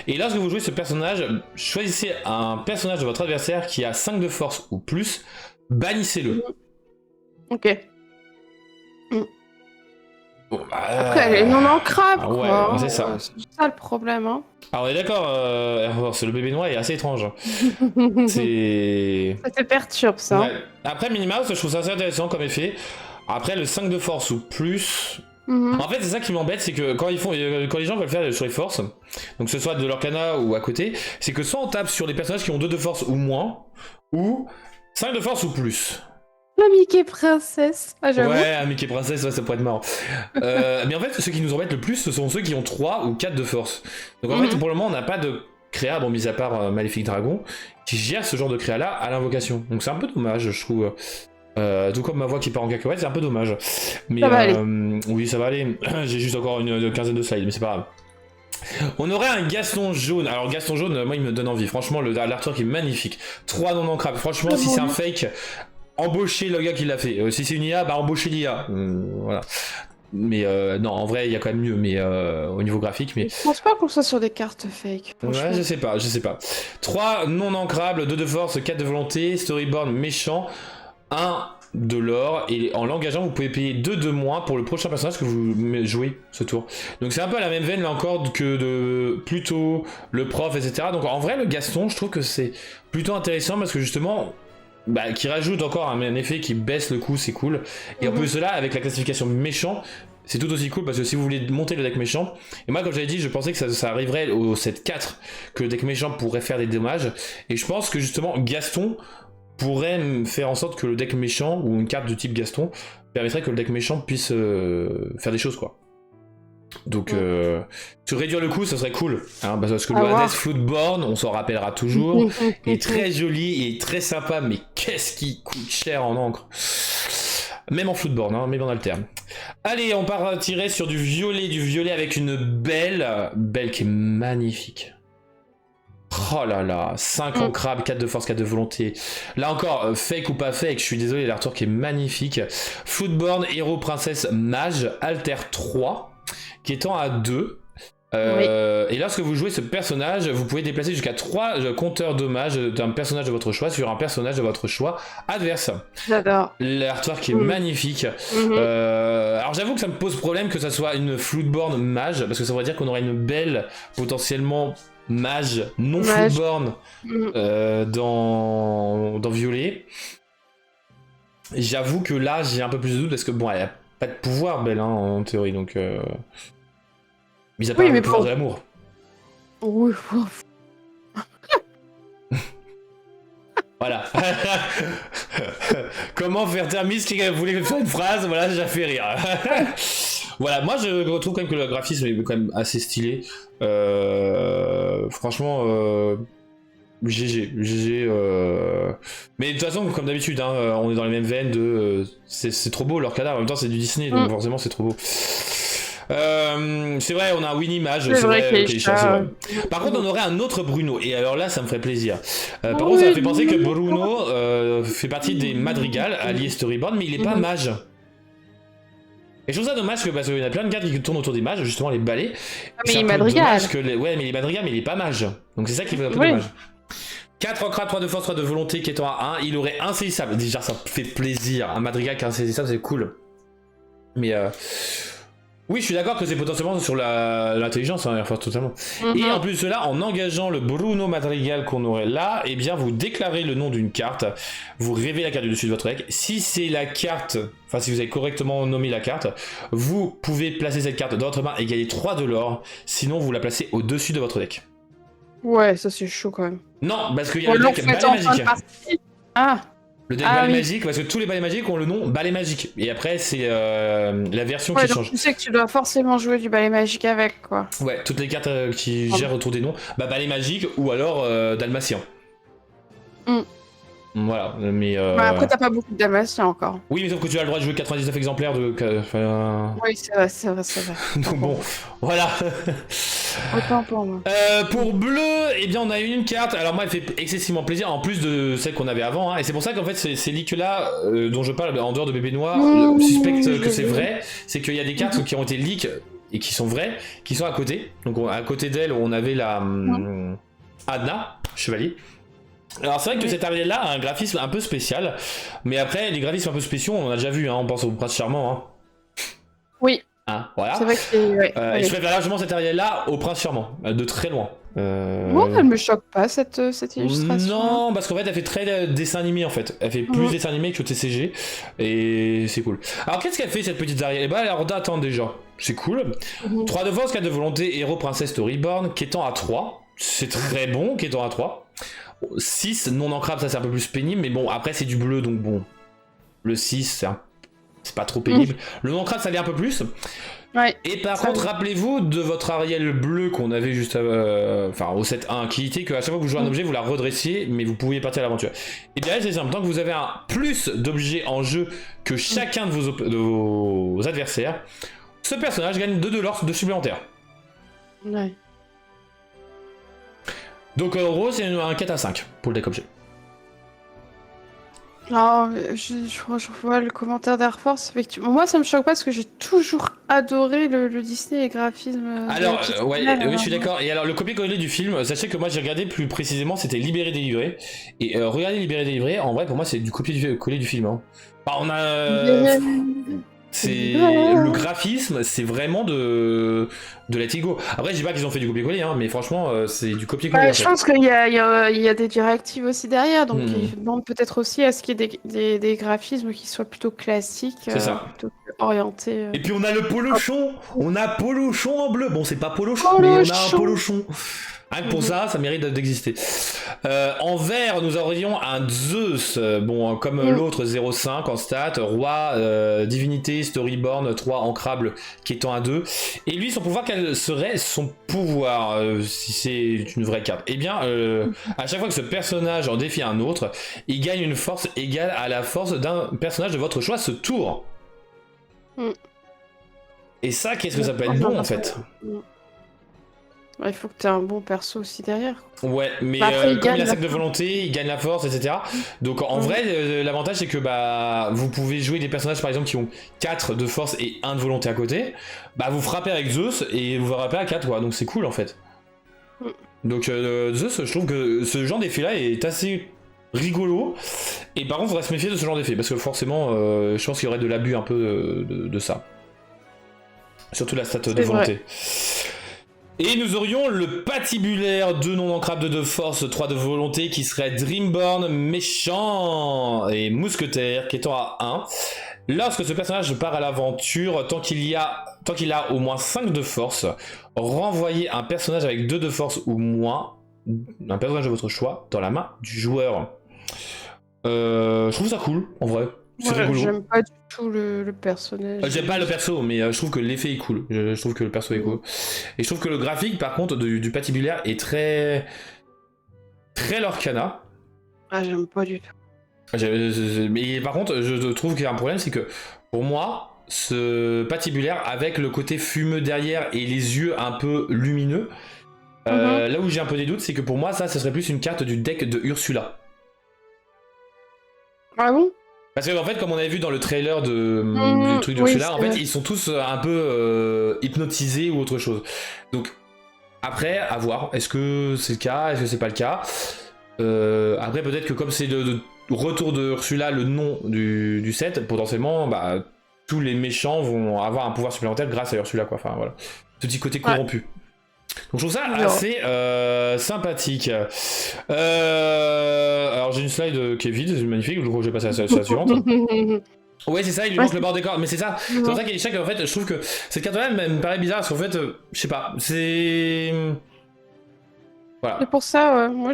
Et lorsque vous jouez ce personnage, choisissez un personnage de votre adversaire qui a 5 de force ou plus, bannissez-le.
Ok.
Bon,
après, elle est non ancrable, quoi.
Ouais, c'est ça.
C'est ça le problème, hein.
Alors, on est d'accord, c'est le bébé noir est assez étrange. C'est...
Ça te perturbe, ça.
Ouais. Après, Minnie Mouse, je trouve ça assez intéressant comme effet. Après, le 5 de force ou plus... En fait, c'est ça qui m'embête, c'est que quand les gens veulent faire sur les forces, donc que ce soit de l'Orcana ou à côté, c'est que soit on tape sur les personnages qui ont 2 de force ou moins, ou 5 de force ou plus.
La Mickey Princesse. Ah, j'avoue.
Ouais, un Mickey Princesse, ouais, ça pourrait être marrant. Mais en fait, ceux qui nous embêtent le plus, ce sont ceux qui ont 3 ou 4 de force. Donc en fait, pour le moment, on n'a pas de créa, bon, mis à part Maléfique Dragon, qui gère ce genre de créa-là à l'invocation. Donc c'est un peu dommage, je trouve. Tout comme ma voix qui part en cacahuète, c'est un peu dommage. Mais
ça va aller.
Oui, ça va aller. J'ai juste encore une quinzaine de slides, mais c'est pas grave. On aurait un Gaston jaune. Alors Gaston jaune, moi il me donne envie. Franchement, l'artwork est magnifique. 3 non ancrables. Franchement, si c'est un fake, embauchez le gars qui l'a fait. Si c'est une IA, bah embauchez l'IA. Voilà. Mais non, en vrai, il y a quand même mieux, mais au niveau graphique. Mais
Je pense pas qu'on soit sur des cartes fake.
ouais, je sais pas. 3 non ancrables, 2 de force, 4 de volonté, storyboard méchant, 1 de l'or, et en l'engageant, vous pouvez payer 2 de moins pour le prochain personnage que vous jouez ce tour. Donc c'est un peu à la même veine là encore que de plutôt le prof, etc. Donc en vrai, le Gaston, je trouve que c'est plutôt intéressant parce que justement, qui rajoute encore un effet qui baisse le coût, c'est cool. Et en plus de cela, avec la classification méchant, c'est tout aussi cool parce que si vous voulez monter le deck méchant, et moi comme j'avais dit, je pensais que ça arriverait au set 4, que le deck méchant pourrait faire des dommages, et je pense que justement Gaston pourrait faire en sorte que le deck méchant, ou une carte de type Gaston, permettrait que le deck méchant puisse faire des choses quoi. Donc, se réduire le coût, ça serait cool. Hein, parce que le Hades Floodborn, on s'en rappellera toujours, est très joli et très sympa, mais qu'est-ce qui coûte cher en encre. Même en Floodborn, hein, même en alter. Allez, on part tirer sur du violet avec une belle qui est magnifique. Oh là là, 5 en crabe, 4 de force, 4 de volonté. Là encore, fake ou pas fake, je suis désolé, l'artwork qui est magnifique. Floodborn, héros, princesse, mage, alter 3. Qui étant à 2. Et lorsque vous jouez ce personnage, vous pouvez déplacer jusqu'à 3 compteurs dommages d'un personnage de votre choix sur un personnage de votre choix adverse.
J'adore.
L'artwork est magnifique. Alors j'avoue que ça me pose problème que ça soit une Floodborn mage, parce que ça voudrait dire qu'on aurait une belle, potentiellement mage non Floodborn dans Violet. J'avoue que là j'ai un peu plus de doute parce que bon, elle a pas de pouvoir belle hein, en théorie donc mis à part le pouvoir de l'amour.
Oui.
Voilà. Comment faire Thermis qui voulait faire une phrase, voilà, j'ai fait rire. Voilà, moi je retrouve quand même que le graphisme est quand même assez stylé. Franchement GG. Mais de toute façon, comme d'habitude, hein, on est dans les mêmes veines de. C'est trop beau leur cadavre, en même temps c'est du Disney, donc forcément c'est trop beau. C'est vrai, on a un Winnie Mage, c'est vrai. Par contre, on aurait un autre Bruno, et alors là, ça me ferait plaisir. Par contre, ça me fait penser que Bruno fait partie des Madrigal, alliés Storyboard, mais il est pas mage. Et je trouve ça dommage parce qu'il y a plein de cartes qui tournent autour des mages, justement les balais.
Mais il est Madrigal.
Ouais, mais il est Madrigal, mais il est pas mage. Donc c'est ça qui fait un peu dommage. 4 en crabe, 3 de force, 3 de volonté qui étant à 1, il aurait insaisissable. Déjà, ça fait plaisir. Un Madrigal qui est insaisissable, c'est cool. Mais oui, je suis d'accord que c'est potentiellement sur l'intelligence, hein, enfin, totalement. Et en plus de cela, en engageant le Bruno Madrigal qu'on aurait là, eh bien, vous déclarez le nom d'une carte, vous révélez la carte du dessus de votre deck. Si c'est la carte, enfin, si vous avez correctement nommé la carte, vous pouvez placer cette carte dans votre main et gagner 3 de l'or. Sinon, vous la placez au-dessus de votre deck.
Ouais, ça c'est chaud quand même.
Non, parce qu'il y a le deck balai magique. Le deck balai magique, parce que tous les balais magiques ont le nom balai magique. Et après, c'est la version qui change.
Tu sais que tu dois forcément jouer du balai magique avec, quoi.
Ouais, toutes les cartes qui gèrent autour des noms, balai magique ou alors dalmatien. Voilà, mais
après, t'as pas beaucoup de dalmatien encore.
Oui, mais sauf que tu as le droit de jouer 99 exemplaires de.
Oui, c'est vrai.
Donc bon, voilà.
Autant pour moi.
Pour bleu, eh bien, on a une carte. Alors, moi, elle fait excessivement plaisir, en plus de celle qu'on avait avant. Hein, et c'est pour ça qu'en fait, ces leaks-là, dont je parle en dehors de Bébé Noir, suspectent que c'est vrai. C'est qu'il y a des cartes qui ont été leaks et qui sont vraies, qui sont à côté. Donc, à côté d'elle, on avait la Adna, chevalier. Alors c'est vrai que cet Ariel-là a un graphisme un peu spécial, mais après les graphismes un peu spéciaux, on en a déjà vu, hein, on pense au Prince Charmant. Hein.
Oui.
Hein, voilà.
C'est vrai que c'est...
Je préfère largement cet Ariel-là au Prince Charmant, de très loin.
Moi, elle me choque pas cette illustration.
Non, parce qu'en fait elle fait très dessin animé en fait. Elle fait plus dessin animé que TCG, et c'est cool. Alors qu'est-ce qu'elle fait cette petite Ariel? Elle est en d'attente déjà, c'est cool. 3 de force, 4 de volonté, héros, princesse, Storyborn, qui étant à 3. C'est très bon, qui étant à 3. 6 non ancrable, ça c'est un peu plus pénible, mais bon après c'est du bleu donc bon, le 6 c'est pas trop pénible. Le non ancrable ça l'est un peu plus.
Ouais,
et par contre rappelez-vous de votre Ariel bleu qu'on avait juste au set 1 qui était qu'à chaque fois que vous jouez un objet vous la redressiez mais vous pouviez partir à l'aventure. Et bien c'est simple, tant que vous avez un plus d'objets en jeu que chacun de vos adversaires, ce personnage gagne 2 de l'or de supplémentaire.
Ouais.
Donc en gros c'est un 4 à 5 pour le deck objet.
Non, je vois le commentaire d'Air Force. Effectivement. Moi, ça me choque pas parce que j'ai toujours adoré le Disney et les graphismes de la
Alors,
petite
ouais,
Nala,
oui, je suis
vraiment.
d'accord. Et alors, le copier-coller du film, sachez que moi j'ai regardé plus précisément, c'était Libéré-Délivré. Et regardez Libéré-Délivré, en vrai, pour moi, c'est du copier-coller du film. Hein. Bah, on a. C'est le graphisme, c'est vraiment de Let It Go. Après, je dis pas qu'ils ont fait du copier-coller, hein, mais franchement, c'est du copier-coller
Bah,
en
je
fait.
pense qu'il y a des directives aussi derrière, donc
Hmm,
ils demandent peut-être aussi à ce qu'il y ait des graphismes qui soient plutôt classiques,
c'est ça.
plutôt que orientés.
Et puis on a le polochon, on a polochon en bleu. Bon, c'est pas polochon,
Oh
mais
le
on a un
chou.
polochon. Rien que pour
Mhm.
ça mérite d'exister. En vert, nous aurions un Zeus, bon, comme
Mm.
l'autre 0,5 en stat, roi, divinité, storyborn, 3 ancrable, qui étant un 2. Et lui, son pouvoir, quel serait son pouvoir, si c'est une vraie carte? Eh bien, à chaque fois que ce personnage en défie un autre, il gagne une force égale à la force d'un personnage de votre choix ce tour.
Mm.
Et ça, qu'est-ce que
Ouais,
ça peut être
enfin,
bon en
parce que-
fait?
Mm. Ouais, il faut que tu aies un bon perso aussi derrière.
Ouais, mais
Bah, après, il
comme il
gagne
a
la
5 de
fin.
volonté, il gagne la force, etc. Donc en
Mm.
vrai, l'avantage c'est que bah vous pouvez jouer des personnages par exemple qui ont 4 de force et 1 de volonté à côté. Bah vous frappez avec Zeus et vous frappez à 4 quoi, donc c'est cool en fait.
Mm.
Donc Zeus, je trouve que ce genre d'effet là est assez rigolo. Et par contre, il faudrait se méfier de ce genre d'effet parce que forcément, je pense qu'il y aurait de l'abus un peu de ça. Surtout la stat de
C'est vrai.
volonté. Et nous aurions le patibulaire, 2 non ancrables, 2 de force, 3 de volonté, qui serait Dreamborn, méchant et mousquetaire, qui étant à 1. Lorsque ce personnage part à l'aventure, tant qu'il a au moins 5 de force, renvoyez un personnage avec 2 de force ou moins, un personnage de votre choix, dans la main du joueur. Je trouve ça cool, en vrai. C'est
Moi,
rigolo.
j'aime pas du tout le personnage.
J'aime pas le perso, mais je trouve que l'effet est cool. Je trouve que le perso est
Mm.
cool. Et je trouve que le graphique, par contre, du patibulaire est très Lorcana.
Ah, j'aime pas du tout.
Mais par contre, je trouve qu'il y a un problème, c'est que pour moi, ce patibulaire, avec le côté fumeux derrière et les yeux un peu lumineux,
Mhm.
là où j'ai un peu des doutes, c'est que pour moi, ça, ce serait plus une carte du deck de Ursula.
Ah bon?
Parce que en fait, comme on avait vu dans le trailer du
Mm,
truc
oui,
d'Ursula, en
c'est
fait,
vrai.
ils sont tous un peu hypnotisés ou autre chose. Donc après, à voir. Est-ce que c'est le cas? Est-ce que c'est pas le cas? Après, peut-être que comme c'est le retour de Ursula, le nom du set, potentiellement, bah, tous les méchants vont avoir un pouvoir supplémentaire grâce à Ursula, quoi. Enfin, voilà. Ce petit côté
Ouais,
corrompu. Donc je trouve ça
on verra.
assez sympathique. Alors j'ai une slide qui est vide, c'est magnifique, je crois que je vais passer à la suivante. Ouais, c'est ça, il lui
Ouais,
manque le bord des corps, mais c'est ça. C'est pour ça qu'il y a des chèques, en fait, je trouve que cette carte-là me paraît bizarre, parce qu'en fait, je sais pas, c'est...
c'est
Voilà.
pour ça, ouais. Moi,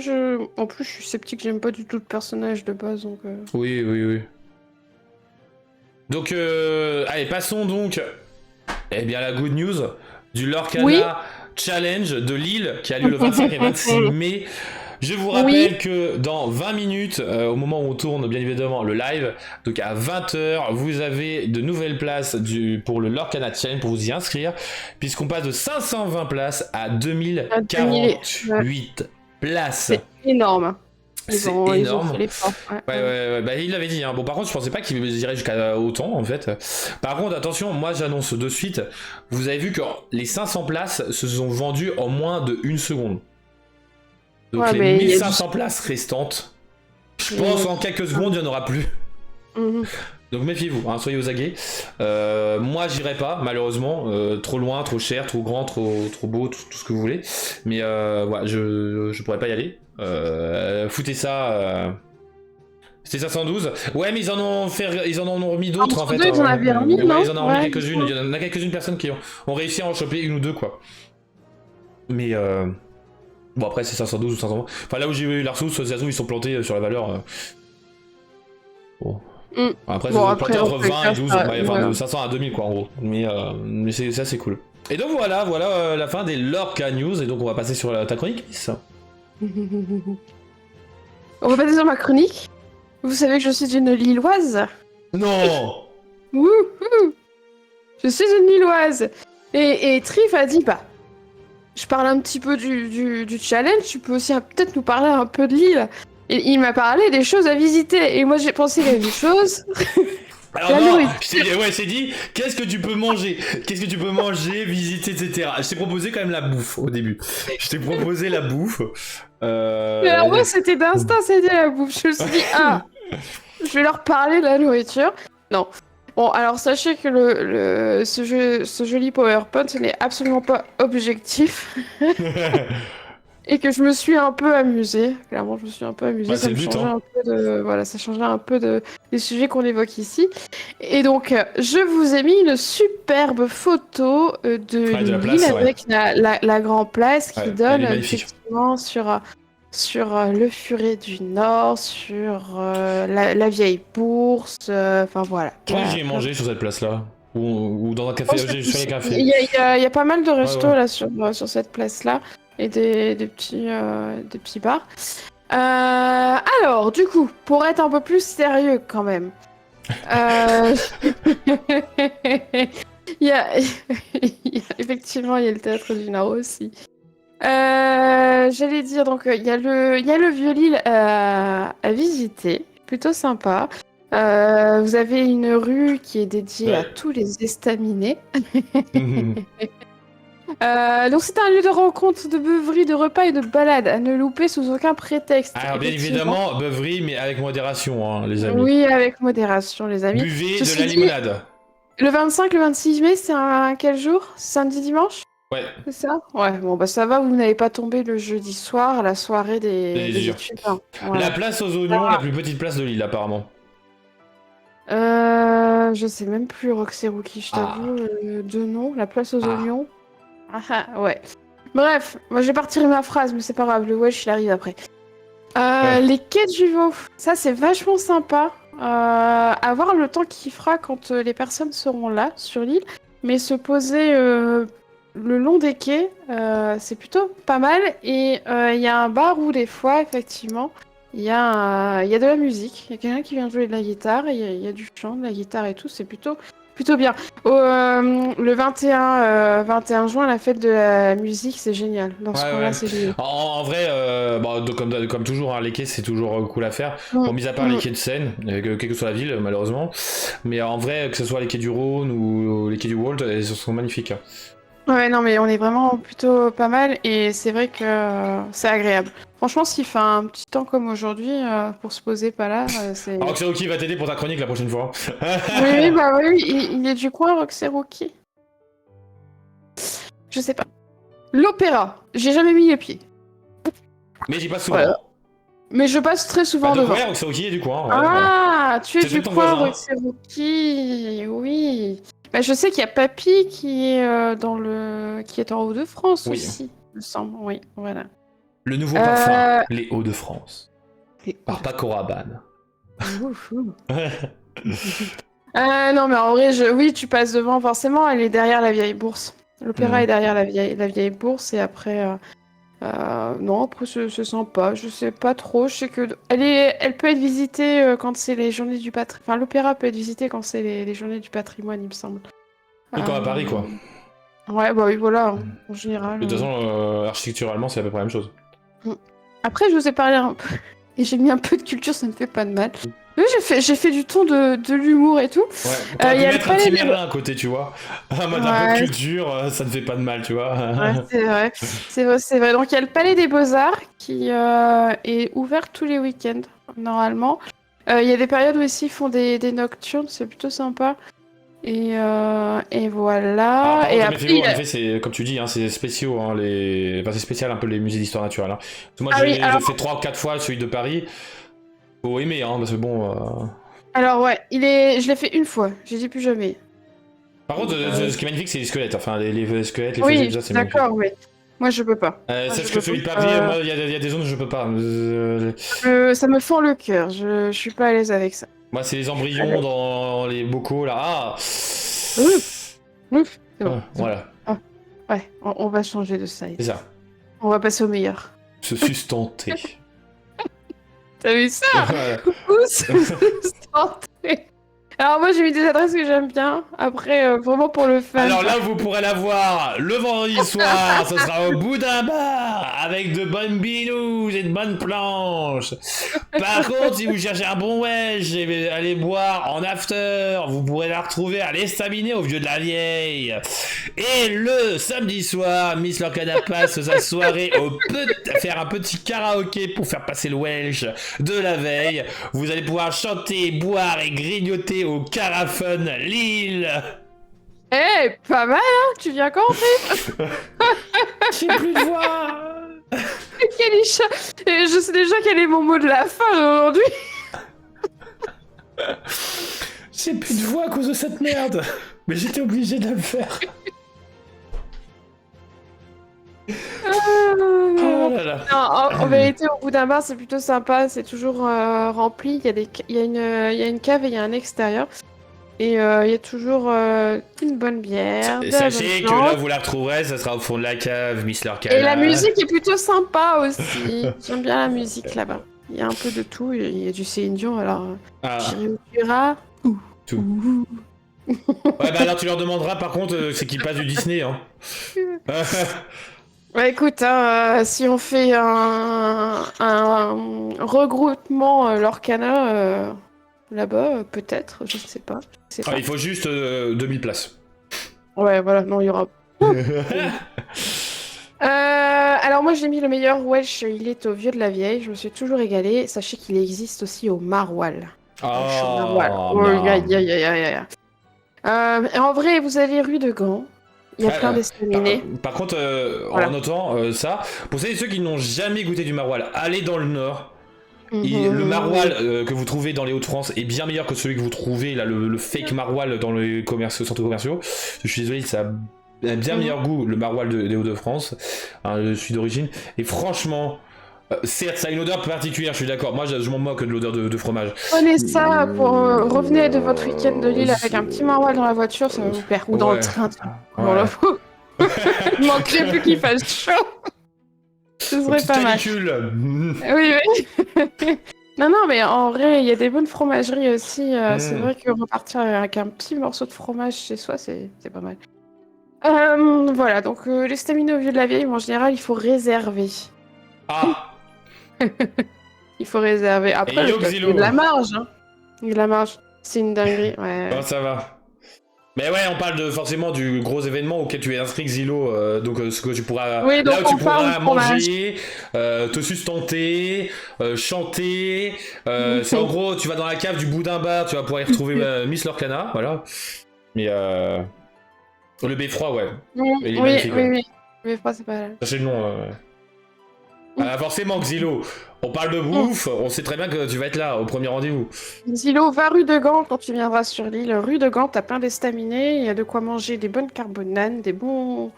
en plus, je suis sceptique, j'aime pas du tout le personnage de base, donc.
Oui, oui, oui. Donc, allez, passons donc, eh bien, la good news du
Oui.
Lorcana Challenge de Lille, qui a lieu le 25 et 26 mai. Je vous
Oui.
rappelle que dans 20 minutes, au moment où on tourne bien évidemment le live, donc à 20h, vous avez de nouvelles places pour le Lorcana Challenge pour vous y inscrire, puisqu'on passe de 520 places à
À 2000. Ouais.
2048 places.
C'est énorme.
C'est
Ils ont fait
énorme.
l'effort. Ouais,
Ouais, ouais,
ouais.
ouais, bah, il l'avait dit. Hein. Bon, par contre, je pensais pas qu'il irait jusqu'à autant, en fait. Par contre, attention, moi j'annonce de suite. Vous avez vu que les 500 places se sont vendues en moins de 1 seconde. Donc
Ouais,
les
mais il y a
1500 places restantes, je pense en quelques secondes, il n'y en aura plus.
Mhm.
Donc méfiez-vous, hein, soyez aux aguets. Moi, j'irai pas, malheureusement. Trop loin, trop cher, trop grand, trop beau, tout ce que vous voulez. Mais voilà, je pourrais pas y aller. Foutez ça. C'était 512. Ouais, mais ils en ont remis d'autres en
Entre
fait.
deux, ils en avaient remis,
Ouais,
non?
ils en ont remis
Ouais,
quelques-unes. Il y en a quelques-unes personnes qui ont réussi à en choper une ou deux, quoi. Mais bon, après, c'est 512 ou 520. Enfin, là où j'ai eu l'Arsus, Zazu, ils sont plantés sur la valeur. Bon.
Mm.
Après,
Bon,
c'est
après,
planté
en
entre
tous les
20
cas,
et 12.
ça,
Ouais, enfin,
voilà.
de 500 à 2000, quoi, en gros. Mais ça, c'est cool. Et donc voilà la fin des Lorca News. Et donc, on va passer sur ta chronique, Miss.
On va passer sur ma chronique. Vous savez que je suis une Lilloise.
Non.
Wouhou. Je suis une Lilloise. Et Trif a dit, bah, je parle un petit peu du challenge, tu peux aussi peut-être nous parler un peu de Lille. Il m'a parlé des choses à visiter et moi j'ai pensé qu'il y avait des choses.
Alors
La
non,
nourriture.
je t'ai dit, qu'est-ce que tu peux manger? Qu'est-ce que tu peux manger, visiter, etc. Je t'ai proposé quand même la bouffe au début. Je t'ai proposé la bouffe.
Mais alors moi c'était d'instinct, c'était la bouffe. Je me suis dit, ah, je vais leur parler de la nourriture. Non. Bon, alors sachez que ce joli PowerPoint n'est absolument pas objectif et que je me suis un peu amusée. Clairement, je me suis un peu amusée.
Bah,
Ça
c'est
me
le but,
changeait
hein.
un peu de, voilà, ça changeait un peu des sujets qu'on évoque ici. Et donc, je vous ai mis une superbe photo de
Ouais, de la
l'île
place, ouais.
avec la grande place qui
Ouais,
donne
elle est magnifique.
effectivement sur le Furet du Nord, sur la vieille bourse, enfin voilà.
Je crois que j'y ai mangé sur cette place-là. Ou dans un café, j'ai juste fait les cafés.
Il y a pas mal de restos
ouais.
là sur cette place-là et des petits bars. Alors, du coup, pour être un peu plus sérieux quand même, euh, il y a... effectivement, il y a le théâtre du Nord aussi. J'allais dire, donc, il y a le Vieux-Lille à visiter, plutôt sympa. Vous avez une rue qui est dédiée à
Ouais.
tous les estaminets. Donc c'est un lieu de rencontre, de beuverie, de repas et de balade à ne louper sous aucun prétexte.
Alors bien
Effectivement.
évidemment, beuverie, mais avec modération, hein, les amis.
Oui, avec modération, les amis.
Buvez de
Ceci
la
dit,
limonade.
le 25, le 26 mai, c'est quel jour? Samedi, dimanche?
Ouais,
C'est ça? Ouais, bon bah ça va, vous n'avez pas tombé le jeudi soir à la soirée
c'est
des
sûr.
étudiants.
La
Voilà.
place aux oignons, la plus petite place de l'île, apparemment.
Je sais même plus, Roxy Rookie, je
Ah.
t'avoue, deux noms, la place aux
Ah.
oignons. Ah, ouais. Bref, moi je vais pas retirer ma phrase, mais c'est pas grave, le wesh il arrive après.
Ouais.
Les quais du Vaud, ça c'est vachement sympa. À voir le temps qu'il fera quand les personnes seront là sur l'île, mais se poser le long des quais, c'est plutôt pas mal. Et il y a un bar où des fois, effectivement, il y a de la musique. Il y a quelqu'un qui vient jouer de la guitare, et il y a du chant, de la guitare et tout, c'est plutôt bien. Le 21 juin, la fête de la musique, c'est génial. Dans ce
Ouais,
coin-là,
ouais.
c'est génial.
En vrai, bon, comme toujours, hein, les quais c'est toujours cool à faire. Bon, mis à part les quais de Seine, quelle que soit la ville, malheureusement. Mais en vrai, que ce soit les quais du Rhône ou les quais du Walt, ils sont magnifiques.
Ouais, non, mais on est vraiment plutôt pas mal et c'est vrai que c'est agréable. Franchement, s'il fait un petit temps comme aujourd'hui pour se poser pas là, c'est.
Roxy va t'aider pour ta chronique la prochaine fois.
Oui, bah oui, il est du coin, Roxy. Je sais pas. L'opéra, j'ai jamais mis les pieds.
Mais j'y passe souvent.
Voilà. Mais je passe très souvent
Donc
devant.
ouais, Roxy est du coin. Ouais,
Ah, tu es
C'est
du
ton
coin,
voisin.
Roxy, oui. Bah, je sais qu'il y a Papy qui est qui est en Hauts-de-France
Oui.
aussi, il me semble. Oui, voilà.
Le nouveau parfum, les Hauts-de-France. Par
Hauts-de-France.
Paco Rabanne.
Ouf, ouf. Non, mais en vrai, oui, tu passes devant, forcément, elle est derrière la vieille bourse. L'opéra est derrière la vieille bourse, et après, non, après, c'est sympa, je sais pas trop, je sais que elle peut être visitée quand c'est les journées du patrimoine, enfin, l'opéra peut être visité quand c'est les journées du patrimoine, il me semble.
Et comme à Paris, quoi.
Ouais, bah oui, voilà, en général.
De toute façon, architecturalement, c'est à peu près la même chose.
Après, je vous ai parlé un peu, et j'ai mis un peu de culture, ça ne fait pas de mal. Oui, j'ai fait du ton de l'humour et tout.
Ouais, t'aurais pu
y a
mettre
le
un
palais
petit
des-
Merlin à côté, tu vois. En mode un peu de
Ouais,
culture, ça ne fait pas de mal, tu vois.
ouais, c'est vrai. C'est vrai, c'est vrai. Donc, il y a le Palais des Beaux-Arts qui est ouvert tous les week-ends, normalement. Il y a des périodes où ici ils font des nocturnes, c'est plutôt sympa. Et
Alors,
voilà.
par
Et
contre,
après,
météo, en effet, c'est comme tu dis, hein, c'est spéciaux, hein, enfin, c'est spécial un peu les musées d'histoire naturelle. Hein. Parce que moi,
Ah oui,
j'ai fait 3 ou 4 fois celui de Paris. Faut aimer, hein, parce que bon.
alors ouais, je l'ai fait une fois, j'ai dit plus jamais.
Par contre, ce qui est magnifique, c'est les squelettes. Enfin, les squelettes, les fusées,
Oui,
tout ça, c'est magnifique.
d'accord, mais moi je peux pas. Moi,
Sache
je
que
peux
celui de
pas.
Paris, moi, il y a des zones où je peux pas.
Ça me fend le cœur, je suis pas à l'aise avec ça.
Moi, c'est les embryons dans les bocaux, là. Ah
Ouf, ouf, c'est bon.
Voilà,
Ouais, on va changer de side.
c'est ça.
On va passer au meilleur.
Se sustenter.
T'as vu ça?
Voilà.
Coucou, santé. Alors moi j'ai mis des adresses que j'aime bien. Après vraiment pour le fun.
Alors là, vous pourrez la voir le vendredi soir. Ce sera au bout d'un bar avec de bonnes binous et de bonnes planches. Par contre, si vous cherchez un bon wedge et allez boire en after, vous pourrez la retrouver à l'Estaminet au Vieux de la Vieille. Et le samedi soir, Miss Lorcana passe sa soirée à faire un petit karaoké pour faire passer le Welsh de la veille. Vous allez pouvoir chanter, boire et grignoter au Carafun Lille.
Eh, pas mal, hein. Tu viens quand, en fait?
J'ai plus de voix.
Quel est Et je sais déjà quel est mon mot de la fin aujourd'hui.
J'ai plus de voix à cause de cette merde. Mais j'étais obligé de le faire. Oh là là.
Non, en vérité, au bout d'un bar, c'est plutôt sympa. C'est toujours rempli. Il y a une cave et il y a un extérieur. Et il y a toujours une bonne bière.
Sachez que là, vous la retrouverez, ça sera au fond de la cave, Miss Lorcana.
Et la musique est plutôt sympa aussi. J'aime bien la musique là-bas. Il y a un peu de tout. Il y a du Céline Dion, alors j'irai où tu iras.
Tout. Ouais, bah alors tu leur demanderas par contre, c'est qu'ils passent du Disney, hein.
Ouais, écoute, si on fait un regroupement Lorcana là-bas, peut-être, je sais pas.
Il faut juste 2000 places.
Ouais, voilà, non, il y aura. Alors moi j'ai mis le meilleur Welsh, il est au Vieux de la Vieille, je me suis toujours régalée. Sachez qu'il existe aussi au Maroilles. Et en vrai, vous avez rue de Gand. Il y a plein d'estaminets.
Par contre, en notant ça, pour ceux qui n'ont jamais goûté du maroilles, allez dans le nord. Le maroilles que vous trouvez dans les Hauts-de-France est bien meilleur que celui que vous trouvez là, le fake maroilles dans les centres commerciaux. Je suis désolé, ça a bien meilleur goût le maroilles des Hauts-de-France. Je suis d'origine. Et franchement, certes, ça a une odeur particulière, je suis d'accord. Moi, je m'en moque de l'odeur de fromage.
Prenez ça pour revenez de votre week-end de Lille avec un petit maroilles dans la voiture, ça va vous plaire. Ou dans le train. Dans la peau. Il manquerait plus qu'il fasse chaud. Ce serait pas mal. Oui. Non, mais en vrai, il y a des bonnes fromageries aussi. C'est vrai que repartir avec un petit morceau de fromage chez soi, c'est pas mal. Voilà, donc l'estaminet au Vieux de la Vieille, en général, il faut réserver.
Ah.
Il faut réserver. Après, il y a de la marge. Hein. Il y a de la marge. C'est une dinguerie. Ouais.
Oh, ça va. Mais ouais, on parle forcément du gros événement auquel tu es inscrit, Xylo. Donc, ce que tu pourras.
Oui, donc
là où tu pourras manger,
fromage.
te sustenter, chanter. C'est en gros, tu vas dans la cave du bout d'un bar, tu vas pouvoir y retrouver Miss Lorcana. Voilà. Mais le beffroi, ouais.
Oui. Le beffroi, c'est pas mal.
Sachez le nom. Forcément, Xylo. On parle de bouffe, on sait très bien que tu vas être là au premier rendez-vous.
Xylo, va rue de Gand quand tu viendras sur l'île. Rue de Gand, t'as plein d'estaminets, il y a de quoi manger des bonnes carbonanes, des bons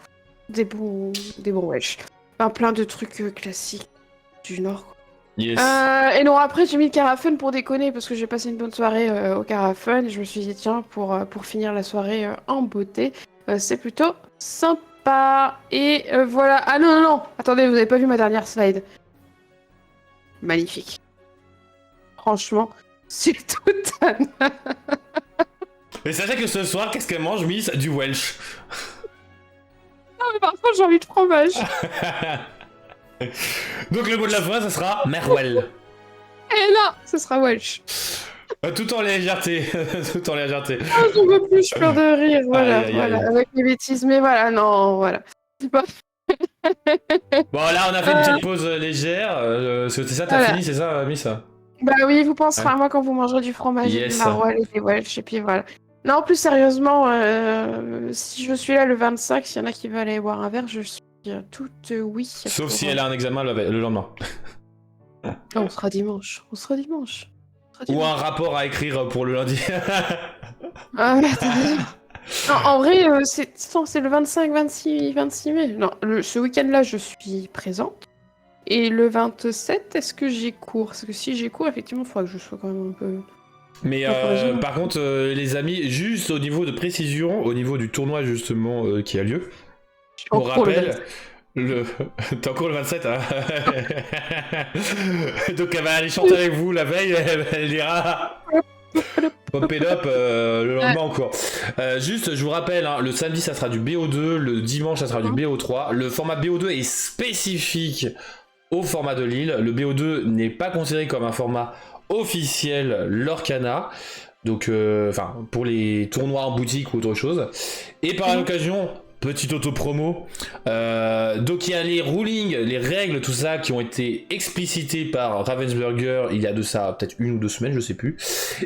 wesh. Enfin, plein de trucs classiques du Nord. Quoi.
Yes.
Et non, après j'ai mis le Carafun pour déconner parce que j'ai passé une bonne soirée au Carafun et je me suis dit tiens, pour finir la soirée en beauté, c'est plutôt sympa. Et voilà. Ah non, attendez, vous avez pas vu ma dernière slide. Magnifique. Franchement, c'est tout un...
Mais sachez que ce soir, qu'est-ce qu'elle mange, Miss? Du Welsh.
Non, mais par contre, j'ai envie de fromage.
Donc le mot de la fin, ça sera Merwell.
Et là, ce sera Welsh.
Tout en légèreté. Tout en légèreté.
Oh, j'en veux plus, je pleure de rire. Voilà, avec les bêtises. Mais voilà, non, voilà. C'est pas...
Bon, là, on a fait une petite pause légère. C'est ça, t'as fini, c'est ça, Miss?
Bah oui, vous penserez à moi quand vous mangerez du fromage et du maroilles et des Welsh, et puis voilà. Non, plus sérieusement, si je suis là le 25, s'il y en a qui veulent aller boire un verre, je suis toute oui.
Sauf si elle a un examen le lendemain.
On sera dimanche.
Ou un rapport à écrire pour le lundi.
Ah, mais attendez. Non, en vrai, c'est le 25, 26 mai. Non, ce week-end-là, je suis présente. Et le 27, est-ce que j'ai cours? Parce que si j'ai cours, effectivement, il faudra que je sois quand même un peu...
Mais par contre, les amis, juste au niveau de précision, au niveau du tournoi justement qui a lieu, on rappelle... T'es en cours le 27, hein. Donc elle va aller chanter avec vous la veille, elle dira... Pop it up le lendemain en cours. Juste, je vous rappelle, hein, le samedi ça sera du BO2, le dimanche ça sera du BO3. Le format BO2 est spécifique au format de Lille. Le BO2 n'est pas considéré comme un format officiel Lorcana. Donc, pour les tournois en boutique ou autre chose. Et par l'occasion, petite auto-promo. Donc, il y a les rulings, les règles, tout ça, qui ont été explicitées par Ravensburger il y a de ça peut-être 1 ou 2 semaines, je sais plus.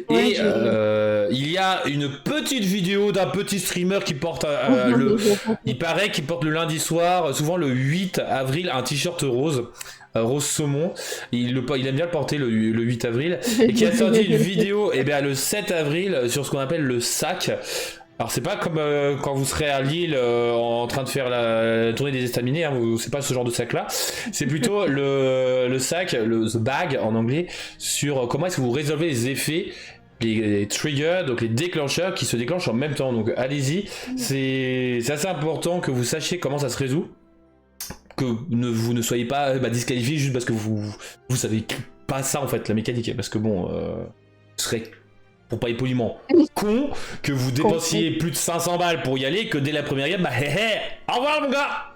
Ouais,
Et il y a une petite vidéo d'un petit streamer qui porte il paraît qu'il porte le lundi soir, souvent le 8 avril, un t-shirt rose. Rose saumon, il aime bien le porter le 8 avril, et qui a sorti une vidéo le 7 avril sur ce qu'on appelle le sac. Alors c'est pas comme quand vous serez à Lille en train de faire la tournée des estaminets, hein, c'est pas ce genre de sac là, c'est plutôt le sac, the bag en anglais, sur comment est-ce que vous résolvez les effets, les triggers, donc les déclencheurs qui se déclenchent en même temps. Donc allez-y, c'est assez important que vous sachiez comment ça se résout, que vous ne soyez pas disqualifié juste parce que vous savez pas ça en fait, la mécanique, parce que bon, ce serait, pour parler poliment, con que vous dépensiez plus de 500 balles pour y aller, que dès la première game, au revoir mon gars.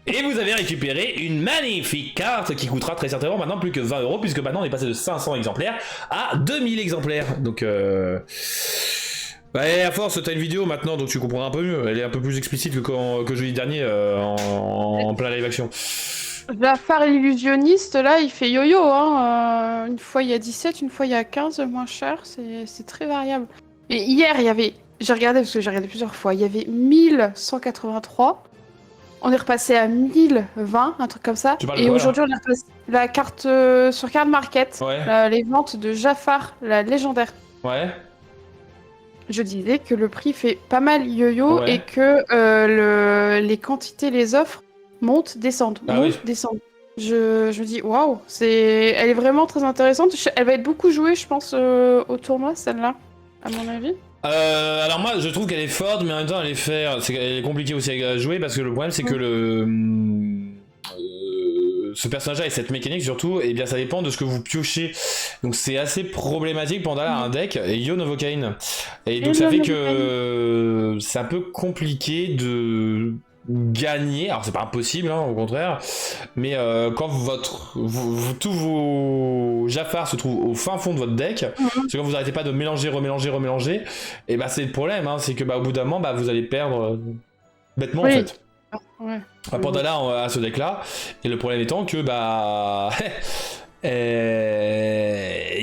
Et vous avez récupéré une magnifique carte qui coûtera très certainement maintenant plus que 20 €, puisque maintenant on est passé de 500 exemplaires à 2000 exemplaires. Donc à force, t'as une vidéo maintenant, donc tu comprends un peu mieux. Elle est un peu plus explicite que jeudi dernier en plein live action.
Jafar l'illusionniste, là, il fait yo-yo. Hein. Une fois il y a 17, une fois il y a 15, moins cher. C'est très variable. Et hier, il y avait... J'ai regardé, parce que j'ai regardé plusieurs fois. Il y avait 1183. On est repassé à 1020, un truc comme ça. Et aujourd'hui, on est repassé la carte sur Card Market. Ouais. Les ventes de Jafar, la légendaire.
Ouais.
Je disais que le prix fait pas mal yo-yo, ouais, et que les quantités, les offres montent, descendent, descendent. Je me dis, waouh, elle est vraiment très intéressante. Elle va être beaucoup jouée, je pense, au tournoi, celle-là, à mon avis.
Alors moi, je trouve qu'elle est forte, mais en même temps, elle est compliquée aussi à jouer, parce que le problème, c'est que ce personnage-là et cette mécanique surtout, eh bien ça dépend de ce que vous piochez. Donc c'est assez problématique. Pandala a un deck et Yo Novocaine. Et donc ça fait que c'est un peu compliqué de gagner. Alors c'est pas impossible, hein, au contraire. Mais quand tous vos Jafar se trouvent au fin fond de votre deck, parce que quand vous arrêtez pas de mélanger, remélanger, et bah c'est le problème, hein, c'est que au bout d'un moment, vous allez perdre bêtement en fait. Ouais. Pandala a ce deck là, et le problème étant que il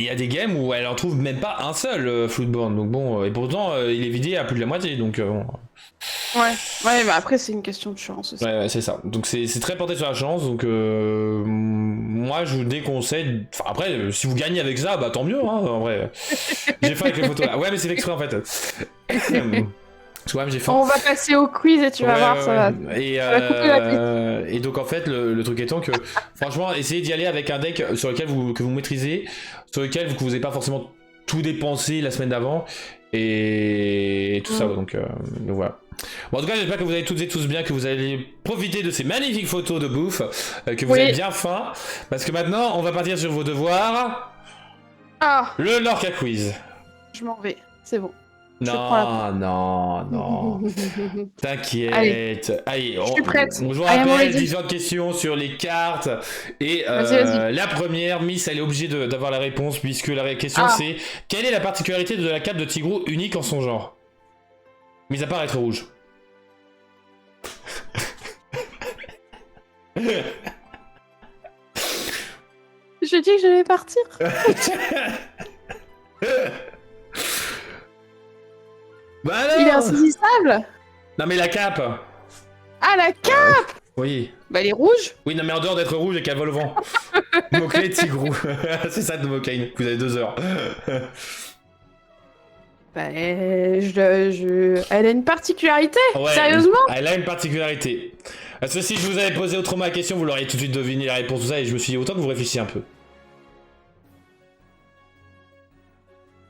y a des games où elle en trouve même pas un seul Floodborn, donc bon, et pourtant il est vidé à plus de la moitié, donc bon.
Ouais, mais après c'est une question de chance aussi.
Ouais, c'est ça, donc c'est très porté sur la chance, donc moi je vous déconseille, enfin après si vous gagnez avec ça, tant mieux, hein, en vrai. J'ai faim avec les photos là, ouais mais c'est exprès en fait. Ouais, j'ai faim.
On va passer au quiz et tu vas voir, ça va.
Et donc en fait le truc étant que franchement essayez d'y aller avec un deck sur lequel que vous maîtrisez, sur lequel vous n'avez pas forcément tout dépensé la semaine d'avant et tout ça, donc voilà. Bon, en tout cas j'espère que vous allez toutes et tous bien, que vous allez profiter de ces magnifiques photos de bouffe, que vous avez bien faim, parce que maintenant on va partir sur vos devoirs. Le Lorca Quiz.
Je m'en vais, c'est bon.
Non. T'inquiète. Allez,
je suis prête.
Je vous rappelle, 10 de questions sur les cartes. Et vas-y. La première, Miss, elle est obligée d'avoir la réponse, puisque la question c'est: quelle est la particularité de la cape de Tigrou unique en son genre? Mis à part être rouge.
J'ai dit que j'allais partir. Il est insaisissable.
Non mais la cape.
Ah, la cape.
Oui.
Elle est rouge.
Oui, non mais en dehors d'être rouge et qu'elle vole au vent. Mot-clé Tigrou. C'est ça de Novocaine. Vous avez 2 heures.
Elle a une particularité, sérieusement.
Elle a une particularité. Parce que si je vous avais posé autrement la question, vous l'auriez tout de suite deviné la réponse, tout ça, et je me suis dit autant que vous réfléchissiez un peu.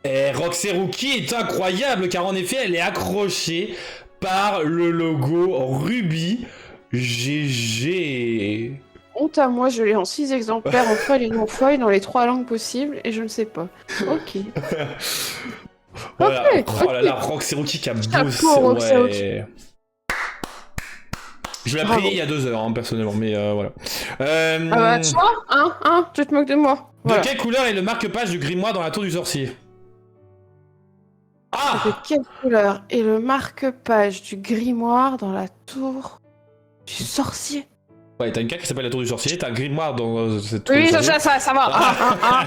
Et Roxy Rookie est incroyable, car en effet elle est accrochée par le logo Ruby GG.
honte à moi, je l'ai en 6 exemplaires, en foil et non foil, dans les 3 langues possibles, et je ne sais pas. Ok.
Voilà.
Ok,
Oh là là, Roxy qui a bossé.
Chapeau, Roxy.
Ouais. Je l'ai
Bravo.
appris il y a 2 heures, hein, personnellement, mais voilà.
Ah bah, tu vois, tu te moques de moi. Voilà.
De quelle couleur est le marque-page du grimoire dans la tour du sorcier?
De
Ah!
quelle couleur est le marque-page du grimoire dans la tour du sorcier?
Ouais, t'as une carte qui s'appelle la tour du sorcier, t'as un grimoire dans cette tour
Oui,
du
ça
sorcier.
va.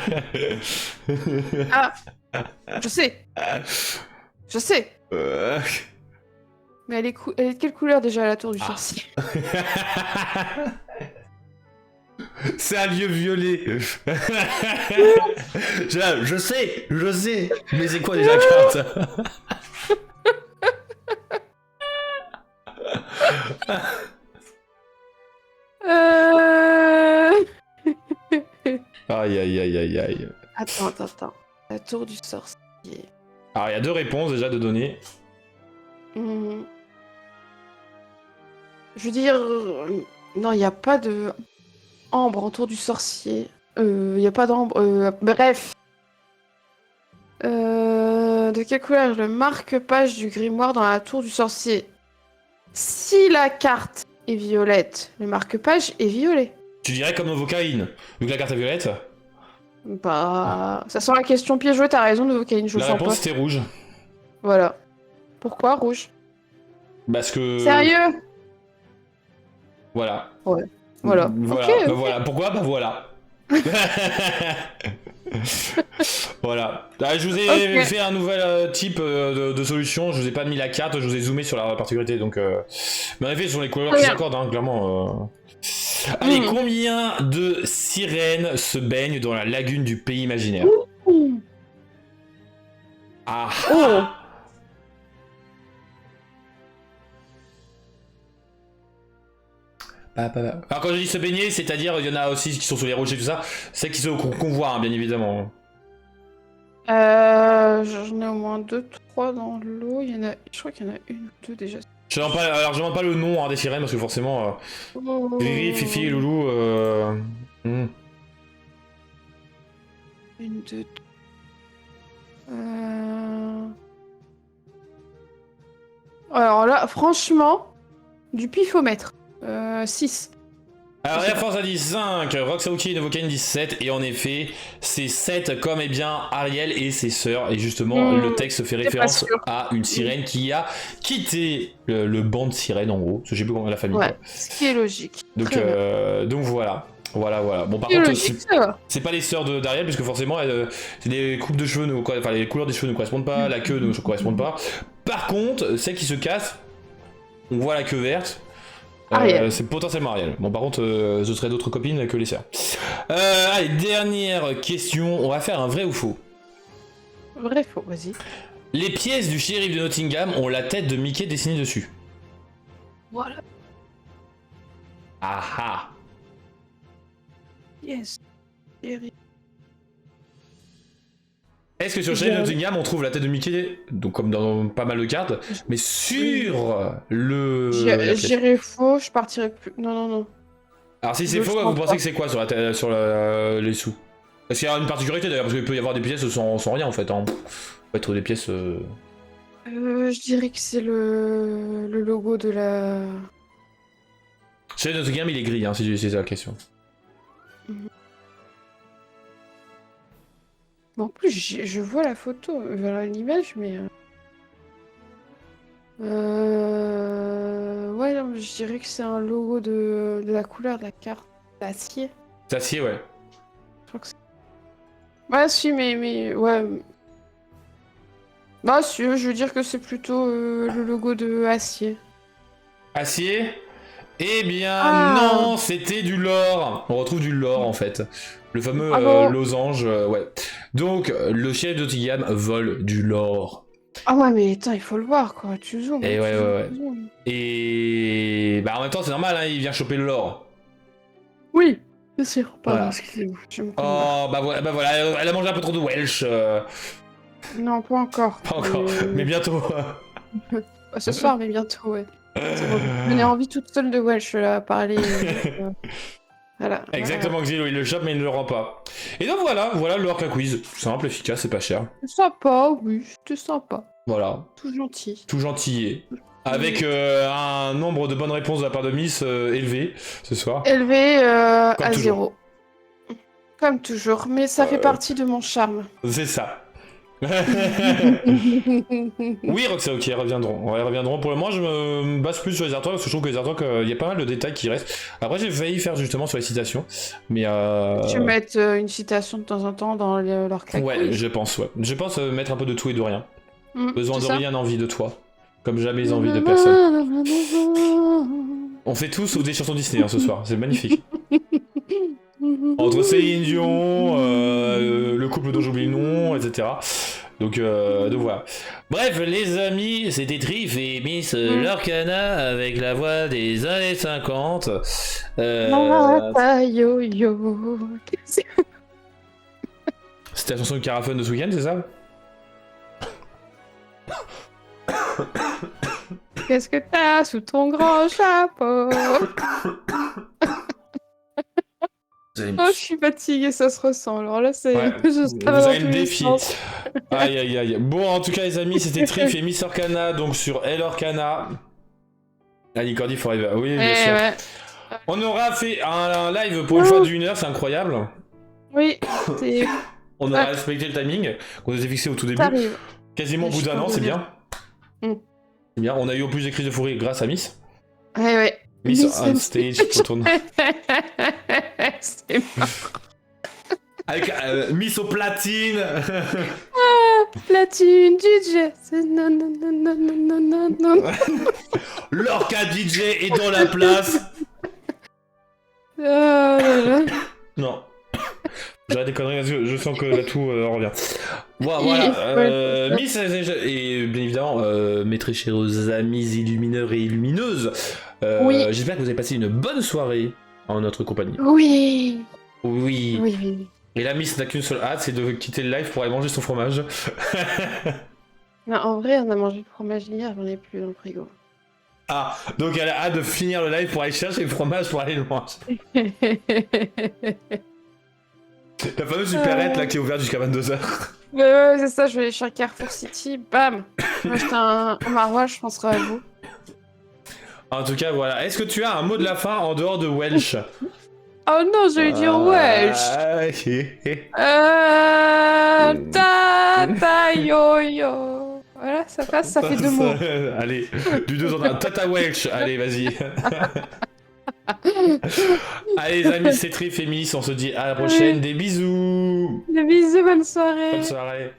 Je sais. Je sais. Mais elle est de quelle couleur déjà la tour du sorcier?
C'est un vieux violet. je sais. Mais c'est quoi déjà la carte? Aïe.
Attends. La tour du sorcier.
Alors, il y a 2 réponses déjà de donner.
Je veux dire... non, il n'y a pas de... ambre en tour du sorcier. Il n'y a pas d'ambre... bref. De quelle couleur est le marque-page du grimoire dans la tour du sorcier? Si la carte est violette, le marque-page est violet.
Tu dirais comme Novocaine, vu que la carte est violette?
Bah... ça sent la question piège, ouais, t'as raison, Novocaine, je le
La
sens
réponse
pas.
c'était rouge.
Voilà. Pourquoi rouge?
Parce que...
Sérieux?
Voilà.
Ouais. Voilà.
Voilà.
Ok.
Bah voilà. Pourquoi? Bah voilà. Voilà. Ah, je vous ai fait un nouvel type de solution. Je vous ai pas mis la carte, je vous ai zoomé sur la particularité. Donc, mais en effet, ce sont les couleurs qui s'accordent, hein, clairement. Allez, combien de sirènes se baignent dans la lagune du pays imaginaire? Ah.
Oh.
Alors quand je dis se baigner, c'est-à-dire il y en a aussi qui sont sur les rochers et tout ça, c'est qui sont qu'on voit, hein, bien évidemment.
J'en ai au moins 2-3 dans l'eau. Je crois qu'il y en a une ou deux déjà.
Je demande pas le nom, hein, des sirènes parce que forcément, Riri, Fifi et Loulou.
Une, deux. Alors là, franchement, du pifomètre. 6.
Alors Air Force a dit 5, Roxauki et Novocaine 17, et en effet, c'est 7 comme eh bien Ariel et ses sœurs, et justement le texte fait référence à une sirène qui a quitté le banc de sirènes en gros, je sais plus comment la famille.
Ouais,
quoi.
ce qui est logique.
Donc voilà. Bon par contre,
logique,
c'est pas les sœurs d'Ariel, puisque forcément, c'est des coupes de cheveux, enfin les couleurs des cheveux ne correspondent pas, la queue ne correspond pas. Par contre, celle qui se casse, on voit la queue verte. C'est potentiellement Ariel. Bon, par contre, ce serait d'autres copines que les sœurs. Allez, dernière question. On va faire un vrai ou faux.
Vrai faux, vas-y.
Les pièces du shérif de Nottingham ont la tête de Mickey dessinée dessus.
Voilà.
Ah ah.
Yes.
Est-ce que sur le shérif de Nottingham, on trouve la tête de Mickey, donc comme dans pas mal de cartes, mais sur le...
J'irai faux, je partirai plus... Non.
Alors si c'est faux, vous pensez que c'est quoi sur les sous? Parce qu'il y a une particularité d'ailleurs, parce qu'il peut y avoir des pièces sans rien en fait. Hein. Ça peut être des pièces...
je dirais que c'est le logo de la...
Shérif de Nottingham, il est gris, hein, si c'est ça la question.
En plus, je vois la photo, l'image, mais... Ouais, non, je dirais que c'est un logo de la couleur de la carte d'acier.
D'acier, ouais.
Je crois que c'est... Ouais, si, mais... Ouais. Bah, si, je veux dire que c'est plutôt le logo de acier.
Acier? Eh bien non, c'était du lore. On retrouve du lore en fait. Le fameux losange, ouais. Donc, le shérif de Nottingham vole du lore.
Ah ouais, mais attends, il faut le voir, quoi. Tu zoomes.
Et ouais.
Zoomes.
Et... Bah en même temps, c'est normal, hein, il vient choper le lore.
Oui, c'est sûr. Pardon,
Voilà.
excusez-moi.
Oh, bah voilà, elle a mangé un peu trop de Welsh.
Non, pas encore.
Pas encore, mais bientôt.
Ce soir, mais bientôt, ouais. J'en ai envie toute seule de Welsh, là, à parler. Voilà.
Exactement, Xilo, il le chope mais il ne le rend pas. Et donc voilà l'orca quiz. Simple, efficace et pas cher.
Sympa, oui, c'était sympa.
Voilà,
Tout gentil.
tout gentillé. Avec un nombre de bonnes réponses de la part de Miss élevé ce soir.
Élevé
Comme
à
toujours.
0. Comme toujours, mais ça fait partie de mon charme.
C'est ça. Oui, Roxa, ok, reviendront. Ouais, reviendront. Pour le moment, je me base plus sur les artworks parce que je trouve que les artworks, il y a pas mal de détails qui restent. Après, j'ai failli faire justement sur les citations, mais
Tu peux mettre une citation de temps en temps dans leur claque.
ouais, je pense, ouais. Je pense mettre un peu de tout et de rien. Besoin de
c'est ça.
rien, envie de toi. Comme jamais envie de personne. On fait tout sauf des chansons Disney ce soir, c'est magnifique. Entre Céline Dion, le couple dont j'oublie le nom, etc. Donc voilà. Bref, les amis, c'était Trif et Miss Lorcana avec la voix des années 50.
Yo-yo.
C'était la chanson de Carafun de ce week-end, c'est ça?
Qu'est-ce que t'as sous ton grand chapeau? Oh, je suis fatiguée, ça se ressent. Alors là, c'est.
Ouais,
vous
avez le défi. Aïe aïe aïe. Bon, en tout cas, les amis, c'était Trif et Miss Lorcana, donc sur El Lorcana. Allez, Cordy Forever. Oui, bien sûr.
Ouais.
On aura fait un live pour une fois d'une heure, c'est incroyable.
Oui, c'est.
On a respecté le timing qu'on s'était fixé au tout début.
T'arrives.
Quasiment au bout d'un an, c'est bien. C'est bien. On a eu au plus d'écrits de fourrure grâce à Miss.
Ouais.
Miss on stage, retourne.
C'est mort.
Avec Miss au platine.
Platine DJ. Non, non, non, non, non, non, non.
Lorca DJ est dans la place.
Oh là là.
Non. J'arrête des conneries parce que je sens que là tout revient. Voilà. Miss et bien évidemment mes très chers amis illumineurs et illumineuses.
Oui.
J'espère que vous avez passé une bonne soirée en notre compagnie.
Oui.
Oui. Et la Miss n'a qu'une seule hâte, c'est de quitter le live pour aller manger son fromage.
Non, en vrai, on a mangé le fromage hier, j'en ai plus dans le frigo.
Ah, donc elle a hâte de finir le live pour aller chercher le fromage pour aller le manger. La fameuse supérette là qui est ouverte jusqu'à 22h.
Ouais, c'est ça, je vais aller chez Carrefour City, bam. Moi, j'étais un marois, je penserai à vous.
En tout cas, voilà. Est-ce que tu as un mot de la fin en dehors de Welsh?
Oh non, je vais dire Welsh. Tata yo-yo. Voilà, ça passe, ça fait 2 mots.
Allez, du 2 en 1. Tata Welsh. Allez, vas-y. Allez, les amis, c'est Trif et Miss. On se dit à la prochaine. Des bisous.
Des bisous, bonne soirée.
Bonne soirée.